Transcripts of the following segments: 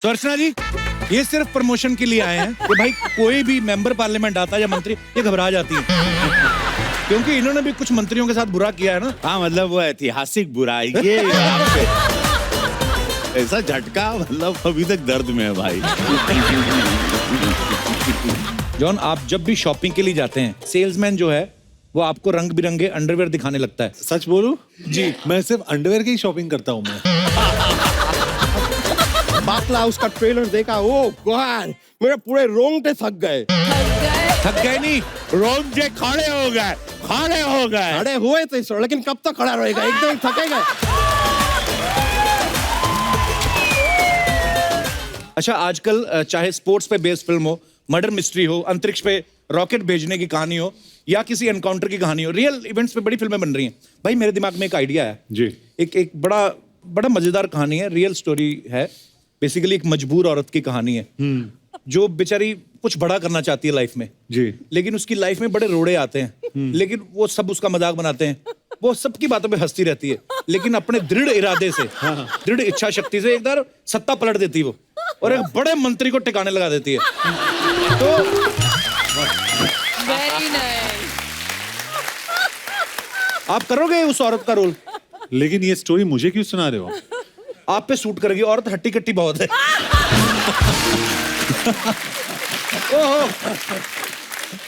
तो अर्चना जी, ये सिर्फ प्रमोशन के लिए आए हैं कि भाई कोई भी मेंबर पार्लियामेंट आता है या मंत्री, ये घबरा जाती है क्योंकि इन्होंने भी कुछ मंत्रियों के साथ बुरा किया है ना। हाँ मतलब वो ऐतिहासिक बुराई ये आपसे ऐसा झटका मतलब अभी तक दर्द में है भाई। जॉन, आप जब भी शॉपिंग के लिए जाते हैं, सेल्समैन जो है वो आपको रंग बिरंगे अंडरवेयर दिखाने लगता है। सच बोलूं जी, मैं सिर्फ अंडरवेयर की ही शॉपिंग करता हूँ मैं। बाटला उसका ट्रेलर देखा, ओ गॉड, मेरे पूरे रोंगटे थक गए। थक गए नहीं, रोंगटे खड़े हो गए, खड़े हो गए। खड़े हुए थे सर, लेकिन कब तक खड़ा रहेगा, एकदम थकेगा। अच्छा आजकल चाहे स्पोर्ट्स पे बेस्ड फिल्म हो, मर्डर मिस्ट्री हो, अंतरिक्ष पे रॉकेट भेजने की कहानी हो या किसी एनकाउंटर की कहानी हो, रियल इवेंट्स पे बड़ी फिल्में बन रही हैं। भाई मेरे दिमाग में एक आइडिया है जी। एक बड़ा मजेदार कहानी है, रियल स्टोरी है। बेसिकली एक मजबूर औरत की कहानी है जो बेचारी कुछ बड़ा करना चाहती है लाइफ में जी। लेकिन उसकी लाइफ में बड़े रोड़े आते हैं लेकिन वो सब उसका मजाक बनाते हैं, वो सबकी बातों पे हंसती रहती है लेकिन अपने दृढ़ इरादे से, दृढ़ इच्छा शक्ति से एक बार सत्ता पलट देती है वो और एक बड़े मंत्री को टिकाने लगा देती है। तो Very nice. आप करोगे उस औरत का रोल? लेकिन ये स्टोरी मुझे क्यों सुना रहे हो? आप पे सूट करेगी, औरत हट्टी कट्टी बहुत है। ओहो।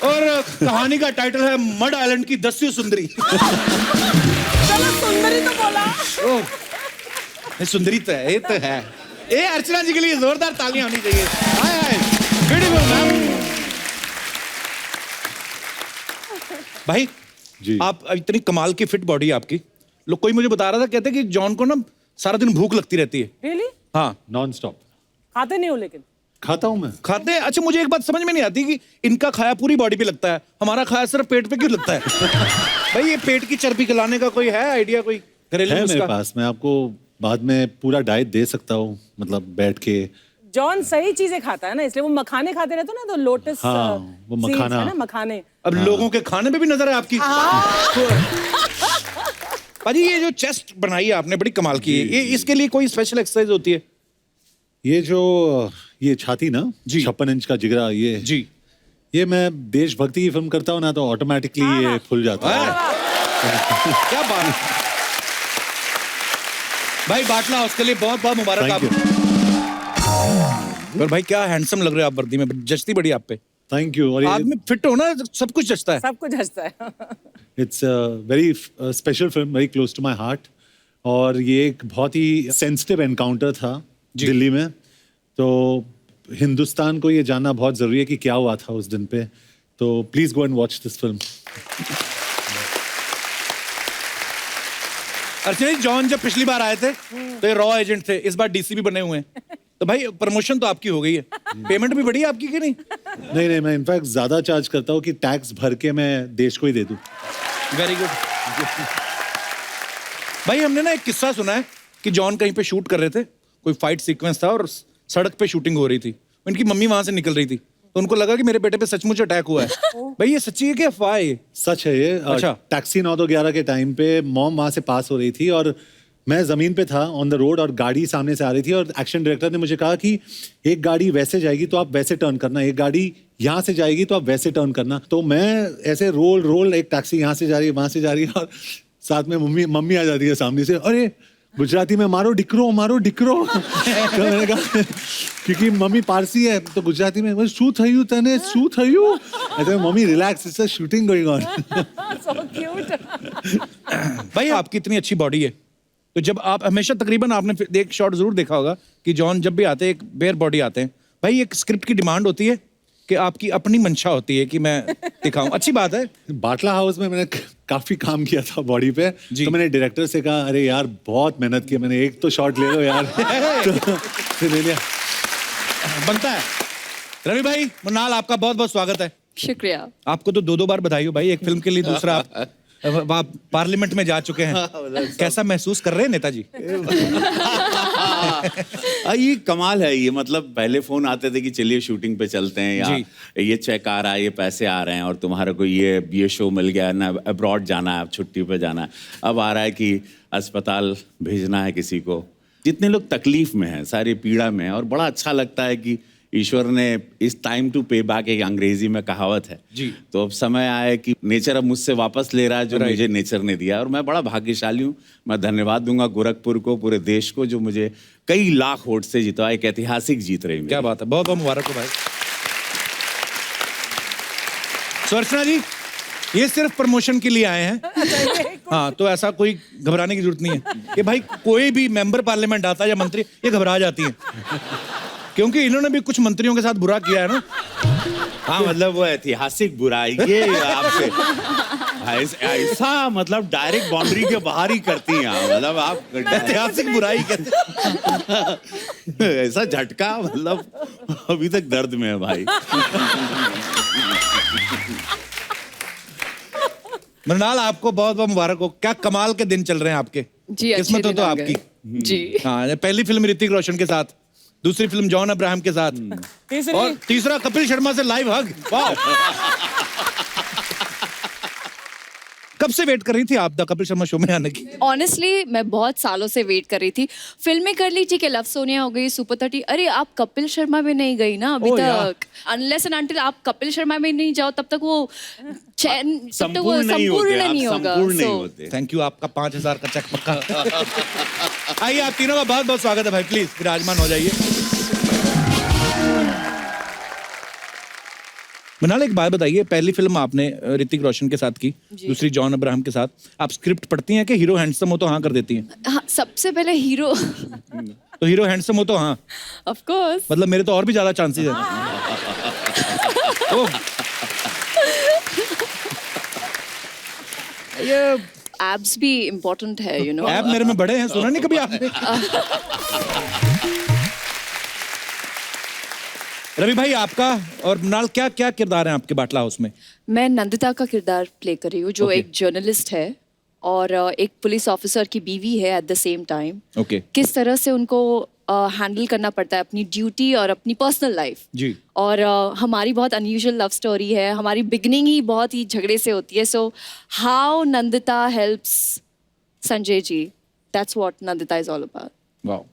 और कहानी का टाइटल है मड आइलैंड की 10वीं सुंदरी। चलो सुंदरी तो बोला। ओह, ये सुंदरी तो है, ये तो है। ये अर्चना जी के लिए जोरदार तालियां होनी चाहिए। हाय हाय, ब्यूटीफुल मैम। भाई जी। आप इतनी कमाल की फिट बॉडी है आपकी, लोग कोई मुझे बता रहा था, कहते कि जॉन को ना सारा दिन भूख लगती रहती है। Really? हाँ, नॉन स्टॉप खाते नहीं हो लेकिन। खाता हूँ मैं। खाते हैं। अच्छा मुझे एक बात समझ में नहीं आती कि इनका खाया पूरी बॉडी पे लगता है, हमारा खाया सिर्फ पेट पे क्यों लगता है? भाई ये पेट की चर्बी खिलाने का कोई है आइडिया, कोई घरेलू है मेरे नुस्खा? पास, मैं आपको बाद में पूरा डाइट दे सकता हूँ, मतलब बैठ के। जॉन सही चीजें खाता है ना, इसलिए वो मखाने खाते रहते हो ना, तो लोटस हाँ, वो मखाना। है ना, मखाने। अब लोगों के खाने पे भी नजर है आपकी। भाजी ये जो चेस्ट बनाई है आपने बड़ी कमाल की है, ये इसके लिए कोई स्पेशल एक्सरसाइज होती है? ये छाती ना, जी। 56 इंच का जिगरा, ये जी। ये मैं देशभक्ति की फिल्म करता हूँ ना तो ऑटोमेटिकली ये फुल जाता है। क्या बात है भाई, बाटला उसके लिए बहुत बहुत मुबारक थैंक आपको। पर भाई क्या हैंडसम लग रहे हो आप वर्दी में, जचती बड़ी आप पे। Thank you. और आदमी फिट हो ना, सब कुछ जचता है। सब कुछ हंसता है। It's very special film, very close to my heart. और ये एक बहुत ही सेंसिटिव एनकाउंटर था दिल्ली में, तो हिंदुस्तान को ये जानना बहुत जरूरी है कि क्या हुआ था उस दिन पे। तो please go and watch this film. Archana ji, John जब पिछली बार आए थे तो ये रॉ एजेंट थे, इस बार डीसीपी बने हुए हैं। तो भाई प्रमोशन तो आपकी हो गई है, पेमेंट भी बढ़ी है आपकी कि नहीं? नहीं, मैं इनफैक्ट ज्यादा चार्ज करता हूँ कि टैक्स भर के मैं देश को ही दे दूं। Very good. भाई हमने ना एक किस्सा सुना है कि जॉन कहीं पे शूट कर रहे थे, कोई फाइट सीक्वेंस था और सड़क पे शूटिंग हो रही थी, इनकी मम्मी वहां से निकल रही थी, तो उनको लगा कि मेरे बेटे पे सचमुच अटैक हुआ है। भाई ये सच्ची है कि अफवाह है? सच है ये। अच्छा। टैक्सी 9-11 के टाइम पे मॉम वहां से पास हो रही थी और मैं जमीन पे था ऑन द रोड और गाड़ी सामने से आ रही थी और एक्शन डायरेक्टर ने मुझे कहा कि एक गाड़ी वैसे जाएगी तो आप वैसे टर्न करना, एक गाड़ी यहाँ से जाएगी तो आप वैसे टर्न करना। तो मैं ऐसे रोल एक टैक्सी यहाँ से जा रही है, वहां से जा रही है और साथ में मम्मी आ जाती है सामने से, अरे गुजराती में मारो डिकरो तो मैंने कहा क्योंकि मम्मी पारसी है तो गुजराती में शू थयू तने शू थयू, ऐसे mummy relax, it's a shooting going on. So cute. भाई आपकी इतनी अच्छी बॉडी है, तो जब आप हमेशा तकरीबन आपने एक शॉट जरूर देखा होगा कि जॉन जब भी आते हैं एक बेयर बॉडी आते हैं। भाई एक स्क्रिप्ट की डिमांड होती है कि आपकी अपनी मंशा होती है कि मैं दिखाऊं, अच्छी बात है। बाटला हाउस में मैंने काफी काम किया था बॉडी पे, तो मैंने डायरेक्टर से कहा अरे यार बहुत मेहनत की मैंने, एक तो शॉट ले लो यार। तो फिर ले लिया। बनता है। रवि भाई मुन्नाल, आपका बहुत बहुत स्वागत है। शुक्रिया। आपको तो 2 बार बधाई हो भाई, एक फिल्म के लिए, दूसरा आप पार्लियामेंट में जा चुके हैं। कैसा महसूस कर रहे हैं नेताजी? ये कमाल है ये, मतलब पहले फोन आते थे कि चलिए शूटिंग पे चलते हैं या ये चेक आ रहा है, ये पैसे आ रहे हैं और तुम्हारा को ये शो मिल गया ना, अब्रॉड जाना है, छुट्टी पे जाना है। अब आ रहा है कि अस्पताल भेजना है किसी को, जितने लोग तकलीफ में हैं, सारी पीड़ा में हैं, और बड़ा अच्छा लगता है कि ईश्वर ने इस टाइम टू पे बैक, एक अंग्रेजी में कहावत है जी। तो अब समय आया है कि नेचर अब मुझसे वापस ले रहा है जो मुझे नेचर ने दिया, और मैं बड़ा भाग्यशाली हूँ। मैं धन्यवाद दूंगा गोरखपुर को, पूरे देश को, जो मुझे कई लाख वोट से जितवा। एक ऐतिहासिक जीत रही। क्या बात है, बहुत बहुत मुबारक हो भाई। सुअर्चना जी, ये सिर्फ प्रमोशन के लिए आए हैं। हाँ, तो ऐसा कोई घबराने की जरूरत नहीं है कि भाई कोई भी मेंबर पार्लियामेंट आता है या मंत्री, ये घबरा जाती है, क्योंकि इन्होंने भी कुछ मंत्रियों के साथ बुरा किया है ना। हाँ, मतलब वो ऐतिहासिक बुराई ये आपसे ऐसा मतलब डायरेक्ट बाउंड्री के बाहर ही करती हैं, मतलब आप ऐतिहासिक बुराई कहते ऐसा झटका, मतलब अभी तक दर्द में है भाई। मृणाल, आपको बहुत बहुत मुबारक हो। क्या कमाल के दिन चल रहे हैं आपके। जी, अच्छे किस्मत हो दिन तो आ आपकी। गए। जी। हाँ, पहली फिल्म ऋतिक रोशन के साथ, दूसरी फिल्म जॉन अब्राहम के साथ, और तीसरा कपिल शर्मा से लाइव हग। वाह। कब से वेट कर रही थी आप द कपिल शर्मा शो में आने की? ऑनेस्टली मैं बहुत सालों से वेट कर रही थी। फिल्में कर ली, ठीक है, लव सोनिया हो गई, सुपर 30, अरे आप कपिल शर्मा में नहीं गई ना अभी तक। अनलेस एंड अनटिल आप कपिल शर्मा में नहीं जाओ, तब तक वो चैन, तब तक वो संपूर्ण नहीं होगा। थैंक यू, आपका 5,000 का चेक पक्का। आइए, आप तीनों का बहुत बहुत स्वागत है भाई, प्लीज विराजमान हो जाइए। मृणाल, एक बात बताइए, पहली फिल्म आपने ऋतिक रोशन के साथ की, दूसरी जॉन अब्राहम के साथ। आप स्क्रिप्ट पढ़ती हैं कि हीरो हैंडसम हो तो हाँ कर देती हैं? हाँ, सबसे पहले हीरो। तो हीरो हैंडसम हो तो हाँ? Of course. मतलब मेरे तो और भी ज्यादा चांसेस हैं। ये एब्स भी इम्पोर्टेंट है, यू नो। ऐप मेरे में बड़े हैं, सुना नहीं कभी आपने? रवि भाई, आपका और मृणाल, क्या क्या किरदार हैं आपके बाटला हाउस में? मैं नंदिता का किरदार प्ले कर रही हूँ, जो एक जर्नलिस्ट है और एक पुलिस ऑफिसर की बीवी है at the same time. Okay. किस तरह से उनको हैंडल करना पड़ता है अपनी ड्यूटी और अपनी पर्सनल लाइफ। जी। और हमारी बहुत अनयूजुअल लव स्टोरी है, हमारी बिगनिंग ही बहुत ही झगड़े से होती है। So how Nandita helps Sanjay ji, that's what Nandita is all about. Wow.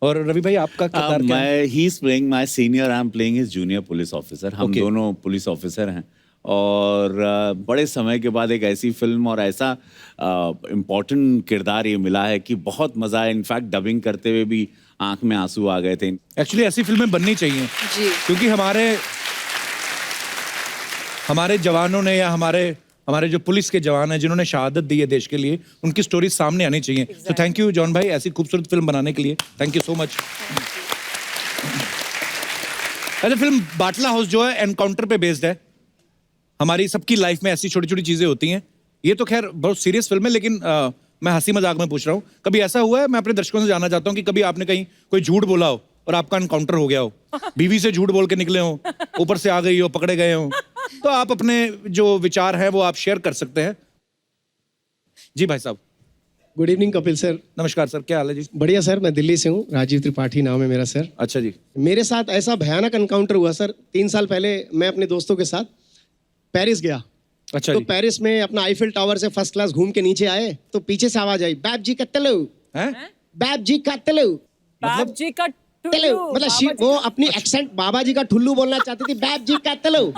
और रवि भाई, आपका किरदार क्या है? He is playing my senior, I am playing his junior police officer. हम दोनों पुलिस ऑफिसर हैं, और बड़े समय के बाद एक ऐसी फिल्म और ऐसा इम्पोर्टेंट किरदार ये मिला है कि बहुत मजा है। इनफैक्ट डबिंग करते हुए भी आंख में आंसू आ गए थे। एक्चुअली ऐसी फिल्में बननी चाहिए जी। क्योंकि हमारे जवानों ने, या हमारे जो पुलिस के जवान हैं जिन्होंने शहादत दी है देश के लिए, उनकी स्टोरी सामने आनी चाहिए। तो थैंक यू जॉन भाई, ऐसी खूबसूरत फिल्म बनाने के लिए। Thank you so much. अच्छा, फिल्म बाटला हाउस जो है एनकाउंटर पे बेस्ड है। हमारी सबकी लाइफ में ऐसी छोटी छोटी चीजें होती हैं। ये तो खैर बहुत सीरियस फिल्म है, लेकिन मैं हंसी मजाक में पूछ रहा हूँ। कभी ऐसा हुआ है, मैं अपने दर्शकों से जानना चाहता हूँ कि कभी आपने कहीं कोई झूठ बोला हो और आपका एनकाउंटर हो गया हो, बीवी से झूठ बोल के निकले हो, ऊपर से आ गई हो, पकड़े गए हो, तो आप अपने जो विचार हैं वो आप शेयर कर सकते हैं। जी भाई साहब। Good evening Kapil sir. नमस्कार सर, क्या हाल है जी? बढ़िया सर, मैं दिल्ली से हूँ, राजीव त्रिपाठी नाम है मेरा सर। अच्छा जी। मेरे साथ ऐसा भयानक एनकाउंटर हुआ सर, 3 साल पहले मैं अपने दोस्तों के साथ पेरिस गया। अच्छा तो जी। पेरिस में अपना आईफिल टावर से फर्स्ट क्लास घूम के नीचे आए, तो पीछे से आवाज आई, बैब जी का तलो, हैं? बैब जी का तलो, बाप जी का तलो, टुल्लू, मतलब बाबा वो अपनी एक्सेंट बाबा जी का ठुल्लू बोलना चाहती थी, बैब जी का तलो।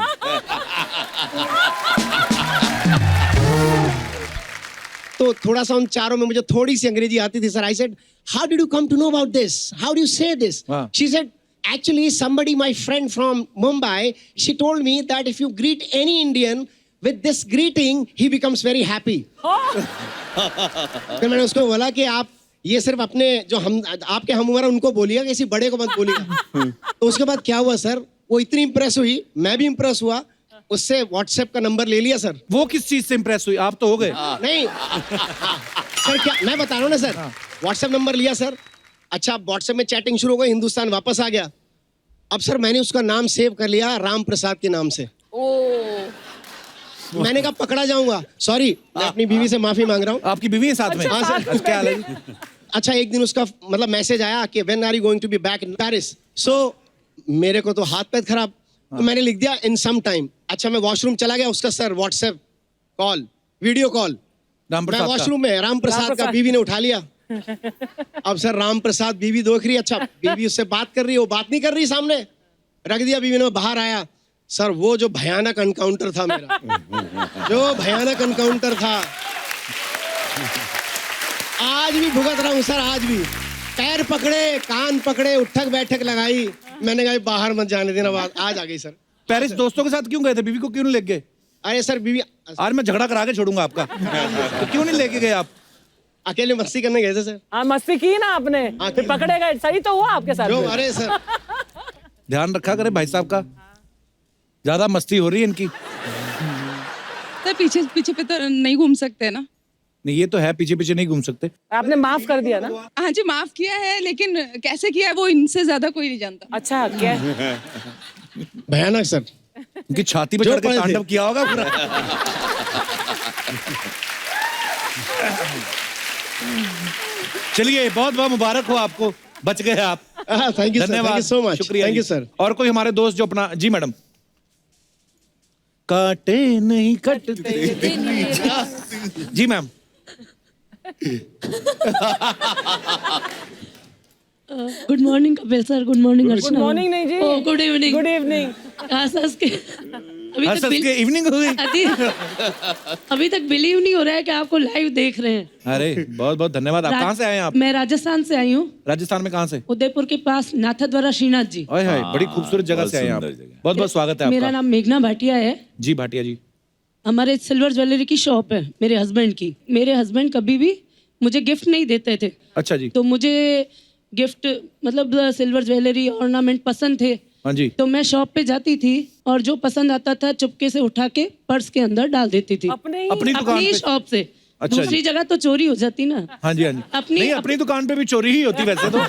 तो थोड़ा सा उन चारों में मुझे थोड़ी सी अंग्रेजी आती थी sir. I said, how did you come to know about this, how do you say this? हाँ. She said, actually somebody, my friend from Mumbai, she told me that if you greet any Indian with this greeting, he becomes very happy. फिर मैंने उसको बोला कि आप ये सिर्फ अपने जो हम आपके हम उम्र उनको बोलिएगा, किसी बड़े को मत बोलिएगा। तो उसके बाद क्या हुआ सर, वो इतनी इंप्रेस हुई, मैं भी इंप्रेस हुआ, उससे व्हाट्सएप का नंबर ले लिया सर। वो किस चीज से इंप्रेस हुई? आप तो हो गए। नहीं सर, क्या मैं बता रहा हूँ ना सर, व्हाट्सएप नंबर लिया सर। अच्छा, व्हाट्सएप में चैटिंग शुरू हो गई, हिंदुस्तान वापस आ गया। अब सर मैंने उसका नाम सेव कर लिया राम प्रसाद के नाम से। मैंने कहा पकड़ा जाऊंगा, सॉरी, मैं अपनी बीवी से माफी मांग रहा हूँ। आपकी बीवी है साथ में? हाँ सर। अच्छा, क्या हाल है जी? अच्छा, एक दिन उसका मतलब मैसेज आया कि when are you going to be back in Paris. So मेरे को तो हाथ पैर खराब, तो मैंने लिख दिया इन सम टाइम। अच्छा, मैं वॉशरूम चला गया, उसका sir WhatsApp call, video call, Ram मैं प्रसाद का? वॉशरूम में, राम प्रसाद का, बीवी ने उठा लिया। अब सर राम प्रसाद बीवी देख रही, अच्छा बीवी उससे बात कर रही है, वो बात नहीं कर रही सामने, रख दिया बीवी ने, बाहर आया सर वो जो भयानक एनकाउंटर था मेरा, जो भयानक एनकाउंटर था, आज भी भुगत रहा हूँ सर, आज भी पैर पकड़े, कान पकड़े, उठक बैठक लगाई, मैंने कहा बाहर मत जाने देना, बात आज आ गई सर। पेरिस दोस्तों के साथ क्यों गए थे? बीवी को क्यों नहीं ले गए? अरे सर बीवी आज मैं झगड़ा करा के छोड़ूंगा आपका। तो क्यों नहीं लेके गए आप? अकेले मस्ती करने गए थे सर। हाँ मस्ती की ना आपने, हाँ, फिर की। पकड़े गए, सही तो हुआ आपके साथ जो में। अरे सर ध्यान रखा करे भाई साहब का, ज्यादा मस्ती हो रही है इनकी। तो पीछे पीछे पे तो नहीं घूम सकते ना। नहीं ये तो है, पीछे पीछे नहीं घूम सकते। आपने माफ कर दिया ना? हाँ जी माफ किया है, लेकिन कैसे किया है वो इनसे ज्यादा कोई नहीं जानता। अच्छा क्या? भयानक सर। इनकी छाती पे जो चढ़ के पड़े थे। तांडव किया होगा पूरा। चलिए बहुत बहुत मुबारक हो आपको, बच गए आप। Thank you sir, thank you so much, शुक्रिया थैंक जी। You sir. और कोई हमारे दोस्त जो अपना, जी मैडम। काटे नहीं कटते। जी ma'am. Good morning Kapil sir, good morning good Archana. Morning नहीं जी, oh good evening. Good evening. हंस हंस के अभी हंस तक हंस के इवनिंग हो गई। अभी तक बिलीव नहीं हो रहा है कि आपको लाइव देख रहे हैं। अरे बहुत बहुत धन्यवाद। आप कहाँ से आए हैं आप? मैं राजस्थान से आई हूँ, राजस्थान में कहाँ से? उदयपुर के पास नाथद्वारा श्रीनाथ जी। ओए हाय, बड़ी खूबसूरत जगह बहुत से आए हैं आप। सुंदर जगह। बहुत बहुत स्वागत है मेरा आपका। नाम मेघना भाटिया है। जी भाटिया जी। हमारे सिल्वर ज्वेलरी की शॉप है मेरे हस्बैंड की। मेरे हस्बैंड कभी भी मुझे गिफ्ट नहीं देते थे, अच्छा जी। तो मुझे गिफ्ट मतलब सिल्वर ज्वेलरी ऑर्नामेंट पसंद थे। हाँ जी। तो मैं शॉप पे जाती थी और जो पसंद आता था चुपके से उठा के पर्स के अंदर डाल देती थी, अपने ही अपनी दुकान अपनी पे? शॉप से। अच्छा दूसरी जगह तो चोरी हो जाती ना। हाँ जी हाँ जी। नहीं अपनी दुकान पे भी चोरी ही होती वैसे तो।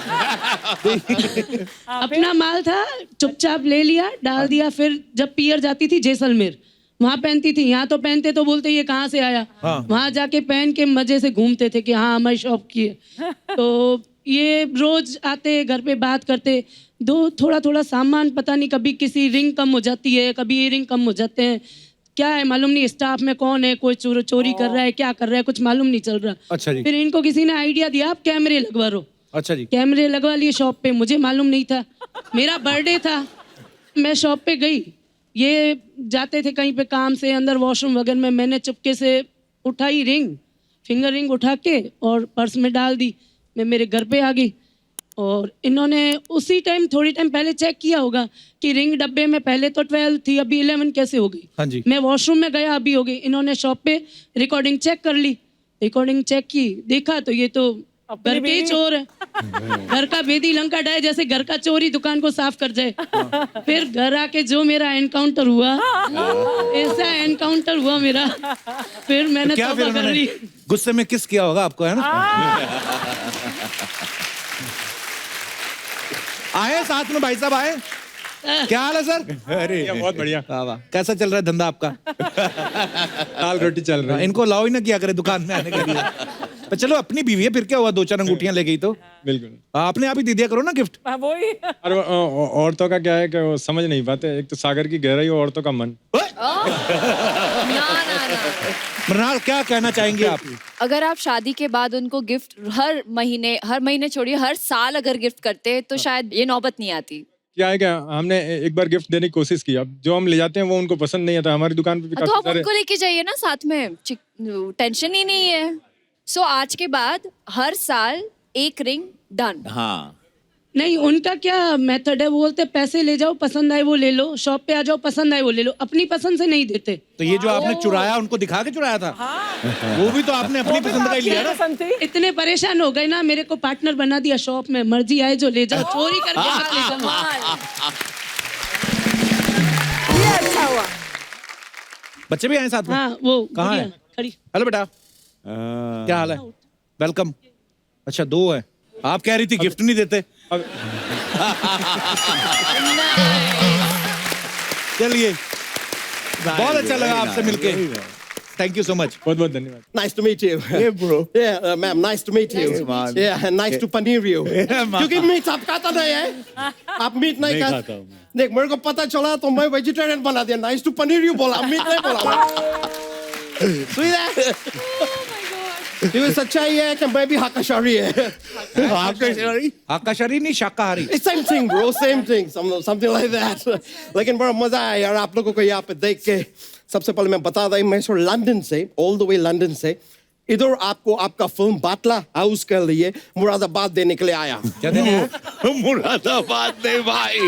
अपना माल था, चुपचाप ले लिया, डाल दिया। फिर जब पियर जाती थी जैसलमेर, वहां पहनती थी, यहाँ तो पहनते तो बोलते ये कहाँ से आया। हाँ। वहां जाके पहन के मजे से घूमते थे कि हाँ हमारी शॉप की है। तो ये रोज आते घर पे बात करते, दो थोड़ा थोड़ा सामान, पता नहीं कभी किसी रिंग कम हो जाती है, कभी ये रिंग कम हो जाते हैं, क्या है मालूम नहीं, स्टाफ में कौन है, कोई चोरी कर रहा है, क्या कर रहा है, कुछ मालूम नहीं चल रहा। अच्छा जी। फिर इनको किसी ने आइडिया दिया आप कैमरे लगवा लो। अच्छा जी। कैमरे लगवा लिए शॉप पे, मुझे मालूम नहीं था। मेरा बर्थडे था, मैं शॉप पे गई, ये जाते थे कहीं पे काम से, अंदर वॉशरूम वगैरह में, मैंने चुपके से उठाई रिंग, फिंगर रिंग उठा के और पर्स में डाल दी। मैं मेरे घर पे आ गई और इन्होंने उसी टाइम थोड़ी टाइम पहले चेक किया होगा कि रिंग डब्बे में पहले तो 12 थी, अभी 11 कैसे हो गई। हाँ जी। मैं वॉशरूम में गया, अभी हो गई। इन्होंने शॉप पे रिकॉर्डिंग चेक कर ली, रिकॉर्डिंग चेक की, देखा तो ये तो घर के ही चोर है। घर का भेदी लंका डाय, जैसे घर का चोरी दुकान को साफ कर जाए। फिर घर आके जो मेरा एनकाउंटर हुआ, ऐसा एनकाउंटर हुआ मेरा, फिर मैंने क्या तौबा फिर कर ली। उन्होंने गुस्से में किस किया होगा आपको, है ना? आए साथ में भाई साहब आए। क्या हाल है सर? अरे बहुत बढ़िया। वाह वाह। कैसा चल रहा है धंधा आपका? दाल रोटी चल रही है। इनको लाओ ही ना किया करे दुकान में आने के लिए। तो चलो अपनी बीवी है, फिर क्या हुआ, 2-4 अंगूठियां ले गई तो बिल्कुल। आपने आप ही दे दिया करो ना गिफ्ट। वही। और औरतों का क्या है कि वो समझ नहीं पाते, एक तो सागर की गहराई और औरतों का मन। मृणाल क्या कहना चाहेंगे आप? अगर आप शादी के बाद उनको गिफ्ट हर महीने छोड़िए हर साल अगर गिफ्ट करते तो शायद ये नौबत नहीं आती। क्या है क्या, हमने एक बार गिफ्ट देने की कोशिश की, अब जो हम ले जाते हैं वो उनको पसंद नहीं आता। हमारी दुकान पे भी तो काफी आप सारे उनको लेके जाइए ना साथ में, टेंशन ही नहीं है। सो आज के बाद हर साल एक रिंग डन। हाँ नहीं, उनका क्या मेथड है, वो बोलते पैसे ले जाओ, पसंद आए वो ले लो, शॉप पे आ जाओ, पसंद आए वो ले लो, अपनी पसंद से नहीं देते। तो ये जो आपने चुराया उनको दिखा के चुराया था? वो भी तो आपने अपनी पसंद का ही लिया ना। पसंद थी। इतने परेशान हो गए ना, मेरे को पार्टनर बना दिया शॉप में, मर्जी आए जो ले जाओ, चोरी करके मत ले जाओ। ये अच्छा हुआ। बच्चे भी आए साथ में? हाँ वो कहाँ गुड़िया है? खड़ी। हेलो बेटा, क्या हाल है? वेलकम। अच्छा 2 है। आप कह रही थी गिफ्ट नहीं देते। चलिए बहुत अच्छा लगा आपसे मिलके, थैंक यू सो मच। बहुत बहुत धन्यवाद। Nice to meet you. Yeah, bro. Yeah, ma'am, nice to meet you. man. Yeah, and nice to paneer you. क्योंकि मीट आप खाता नहीं है, आप मीट नहीं खाता। देख मेरे को पता चला तो मैं वेजिटेरियन बना दिया। नाइस टू पनीर यू बोला, मीट नहीं बोला। सुई क्योंकि सच्चाई है कि मैं भी हाकाशारी है हाकाशारी आकाशारी नहीं शाकाहारी। Same thing bro same thing something like that लेकिन बड़ा मजा आया यार आप लोगों को यहाँ पे देख के। सबसे पहले मैं बता दूं मैं सर लंदन से ऑल द वे लंदन से इधर आपको आपका फिल्म बाटला हाउस के लिए मुरादाबाद देने के लिए आया। क्या देने हैं? मुरादाबाद नहीं भाई,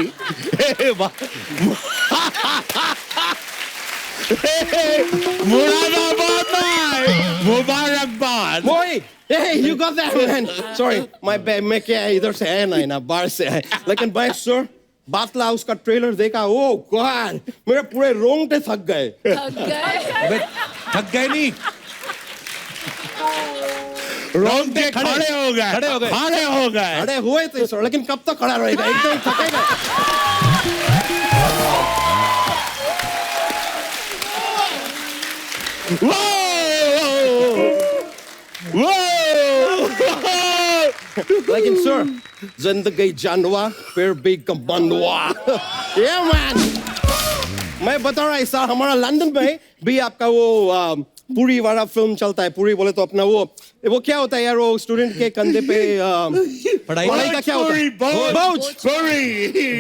मुरादाबाद नहीं, मुबारकबाद। Boy, hey, you got that man. Sorry, my bad. मैं क्या है इधर से है ना बाहर से है। लेकिन भाई सर बाटला हाउस का ट्रेलर देखा ओह गॉड मेरे पूरे रोंगटे थक गए। अबे, थक गए नहीं, रोंगटे खड़े हो गए, खड़े हो गए। खड़े हो गए। अरे हुए थे सर लेकिन कब तक खड़ा रहेगा एकदम थकेगा। लेकिन सर जिंदगी जानवा फिर भी कमांडवा। Yeah man, मैं बता रहा इस साल हमारा लंदन में भी आपका वो पूरी वाला फिल्म चलता है। पूरी बोले तो अपना वो क्या होता है यार वो स्टूडेंट के कंधे पे पढ़ाई का क्या होता है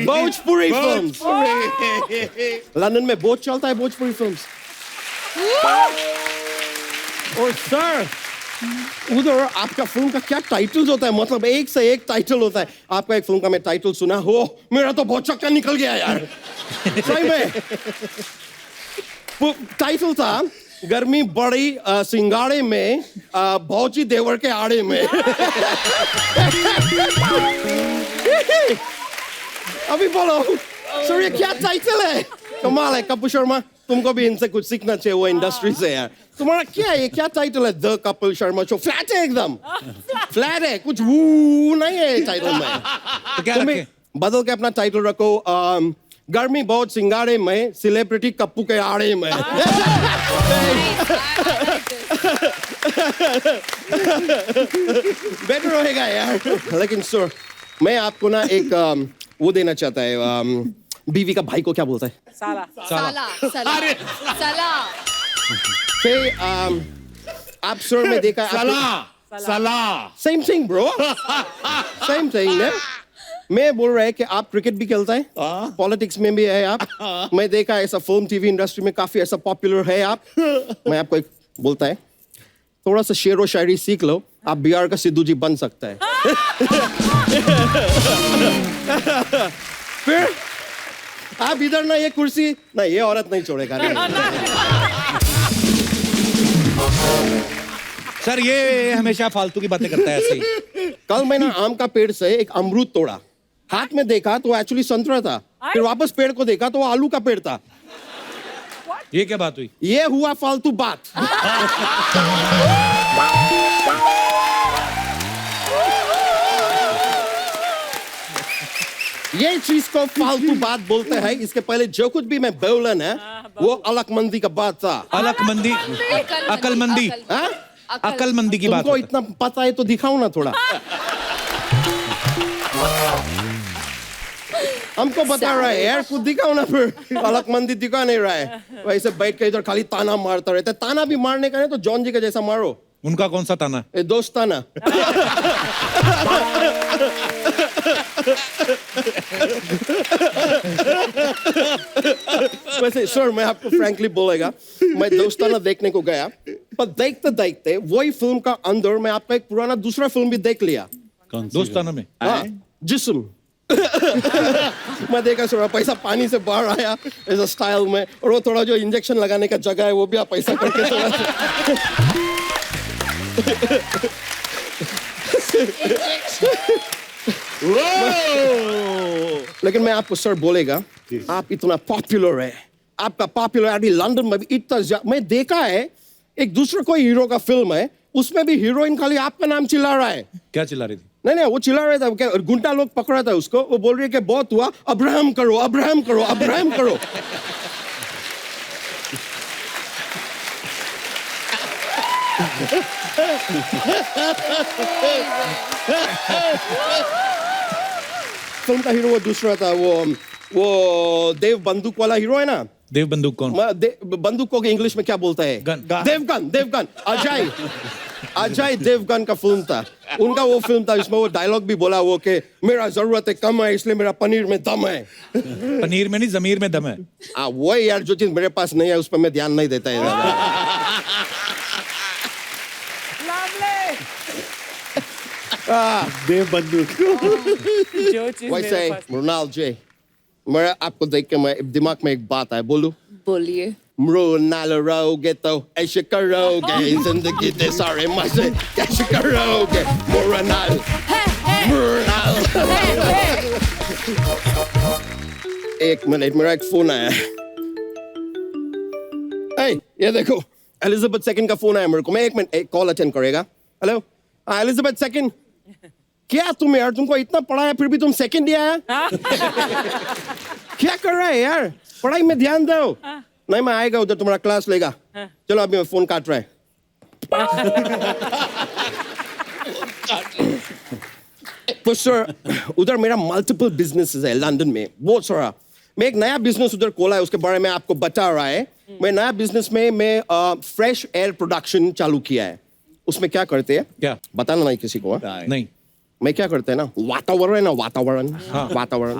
भोजपुरी फिल्म। लंदन में बहुत चलता है भोजपुरी फिल्म। और सर उधर आपका फिल्म का क्या टाइटल्स होता है मतलब एक से एक टाइटल होता है। आपका एक फिल्म का मैं टाइटल सुना हो मेरा तो बहुत चक्कर निकल गया यार सही में। टाइटल था गर्मी बड़ी सिंगाड़े में भौजी देवर के आड़े में। अभी बोलो सर ये क्या टाइटल है? कमाल है कपिल शर्मा, तुमको भी इनसे कुछ सीखना चाहिए वो इंडस्ट्री से यार। तुम्हारा क्या है ये क्या टाइटल है? The Kapil Sharma show. Flat है एकदम फ्लैट है कुछ वो नहीं है टाइटल में। तो क्या तुम्हें रखें? बदल के अपना टाइटल रखो गर्मी बहुत सिंगाड़े में सेलिब्रिटी कप्पू के आड़े में। बेटर रहेगा यार। लेकिन सर मैं आपको ना एक वो देना चाहता है बीवी का भाई को क्या बोलता है? साला। साला साला साला आप सर में देखा सलाह same thing bro same thing है। मैं बोल रहा है कि आप क्रिकेट भी खेलता है पॉलिटिक्स में भी है आप। मैं देखा ऐसा फिल्म टीवी इंडस्ट्री में काफी ऐसा पॉपुलर है आप। मैं आपको एक बोलता है थोड़ा सा शेर व शायरी सीख लो आप बिहार का सिद्धू जी बन सकता है। फिर आप इधर ना ये कुर्सी ना ये औरत नहीं छोड़ेगा। सर ये हमेशा फालतू की बातें करता है ऐसे ही। कल मैंने आम का पेड़ से एक अमरूद तोड़ा, हाथ में देखा तो एक्चुअली संतरा था, फिर वापस पेड़ को देखा तो वो आलू का पेड़ था। ये क्या बात हुई? ये हुआ फालतू बात। ये चीज को फालतू बात बोलते हैं। इसके पहले जो कुछ भी मैं बोलन है वो अलकमंदी का बात था। अलकमंदी, अकलमंदी, हाँ? अकलमंदी की बात तुमको है। इतना पता है तो दिखाओ ना थोड़ा। हमको बता रहा है यार कुछ दिखाओ ना। फिर अलकमंदी दिखा नहीं रहा है वैसे बैठ के इधर खाली ताना मारता रहता है। ताना भी मारने का नहीं तो जॉन जी का जैसा मारो। उनका कौन सा ताना? दोस्ताना। वैसे सर मैं आपको फ्रैंकली बोलेगा मैं दोस्ताना देखने को गया पर देखते देखते वही फिल्म का अंदर मैं आपका एक पुराना दूसरा फिल्म भी देख लिया। दोस्ताना में? हाँ, जिस्म। मैं देखा थोड़ा पैसा पानी से बाहर आया ऐसा स्टाइल में और वो थोड़ा जो इंजेक्शन लगाने का जगह है वो भी आप पैसा करके थोड़ा लेकिन मैं आपको सर बोलेगा आप इतना पॉपुलर है आपका पॉपुलरिटी लंदन में भी इतना मैं देखा है एक दूसरा कोई हीरो का फिल्म है उसमें भी हीरोइन खाली आपका नाम चिल्ला रहा है। क्या चिल्ला रही थी? नहीं वो चिल्ला रहा था क्या गुंडा लोग पकड़ा था उसको वो बोल रही है कि बहुत हुआ अब्राहम करो अब्राहम करो अब्राहम करो। फिल्म का हीरो वो दूसरा था वो देव बंदूक वाला हीरो है ना। देव बंदूक कौन? बंदूक को इंग्लिश में क्या बोलता है? गन। देवगन अजय अजय देवगन का फिल्म था, उनका वो फिल्म था जिसमें वो डायलॉग भी बोला वो कि मेरा जरूरत है कम है इसलिए मेरा पनीर में दम है। पनीर में नहीं, जमीर में दम है। वही यार, जो चीज मेरे पास नहीं है उस पर मैं ध्यान नहीं देता है। देव बंदूक। जो चीज वैसे मेरे पास- मृणाल जी, मेरा आपको देख के मैं दिमाग में एक बात है, बोलूं? बोलिए। मृणाल रहोगे तो ऐसे करोगे, जिंदगी दे सारे मजे कैसे करोगे, मृणाल मृणाल। एक मिनट, मेरा एक फोन आया है। ये देखो, एलिजाबेथ सेकंड का फोन आया मेरे को। मैं एक मिनट, एक कॉल अटेंड करेगा। हेलो, हाँ एलिजाबेथ सेकंड। क्या तुम यार, तुमको इतना पढ़ाया फिर भी तुम सेकंड ही आया? क्या कर रहा है यार, पढ़ाई में ध्यान दो। नहीं मैं आएगा उधर, तुम्हारा क्लास लेगा। चलो अभी मैं फोन काट रहा है। तो सर उधर मेरा मल्टीपल बिजनेसेस है लंदन में, बहुत सारा। मैं एक नया बिजनेस उधर खोला है, उसके बारे में आपको बता रहा है। मैं नया बिजनेस में मैं फ्रेश एयर प्रोडक्शन चालू किया है। उसमें क्या करते हैं, क्या बताना नहीं किसी को, हाँ? नहीं, मैं क्या करते हैं ना, वातावरण है ना, वातावरण वातावरण,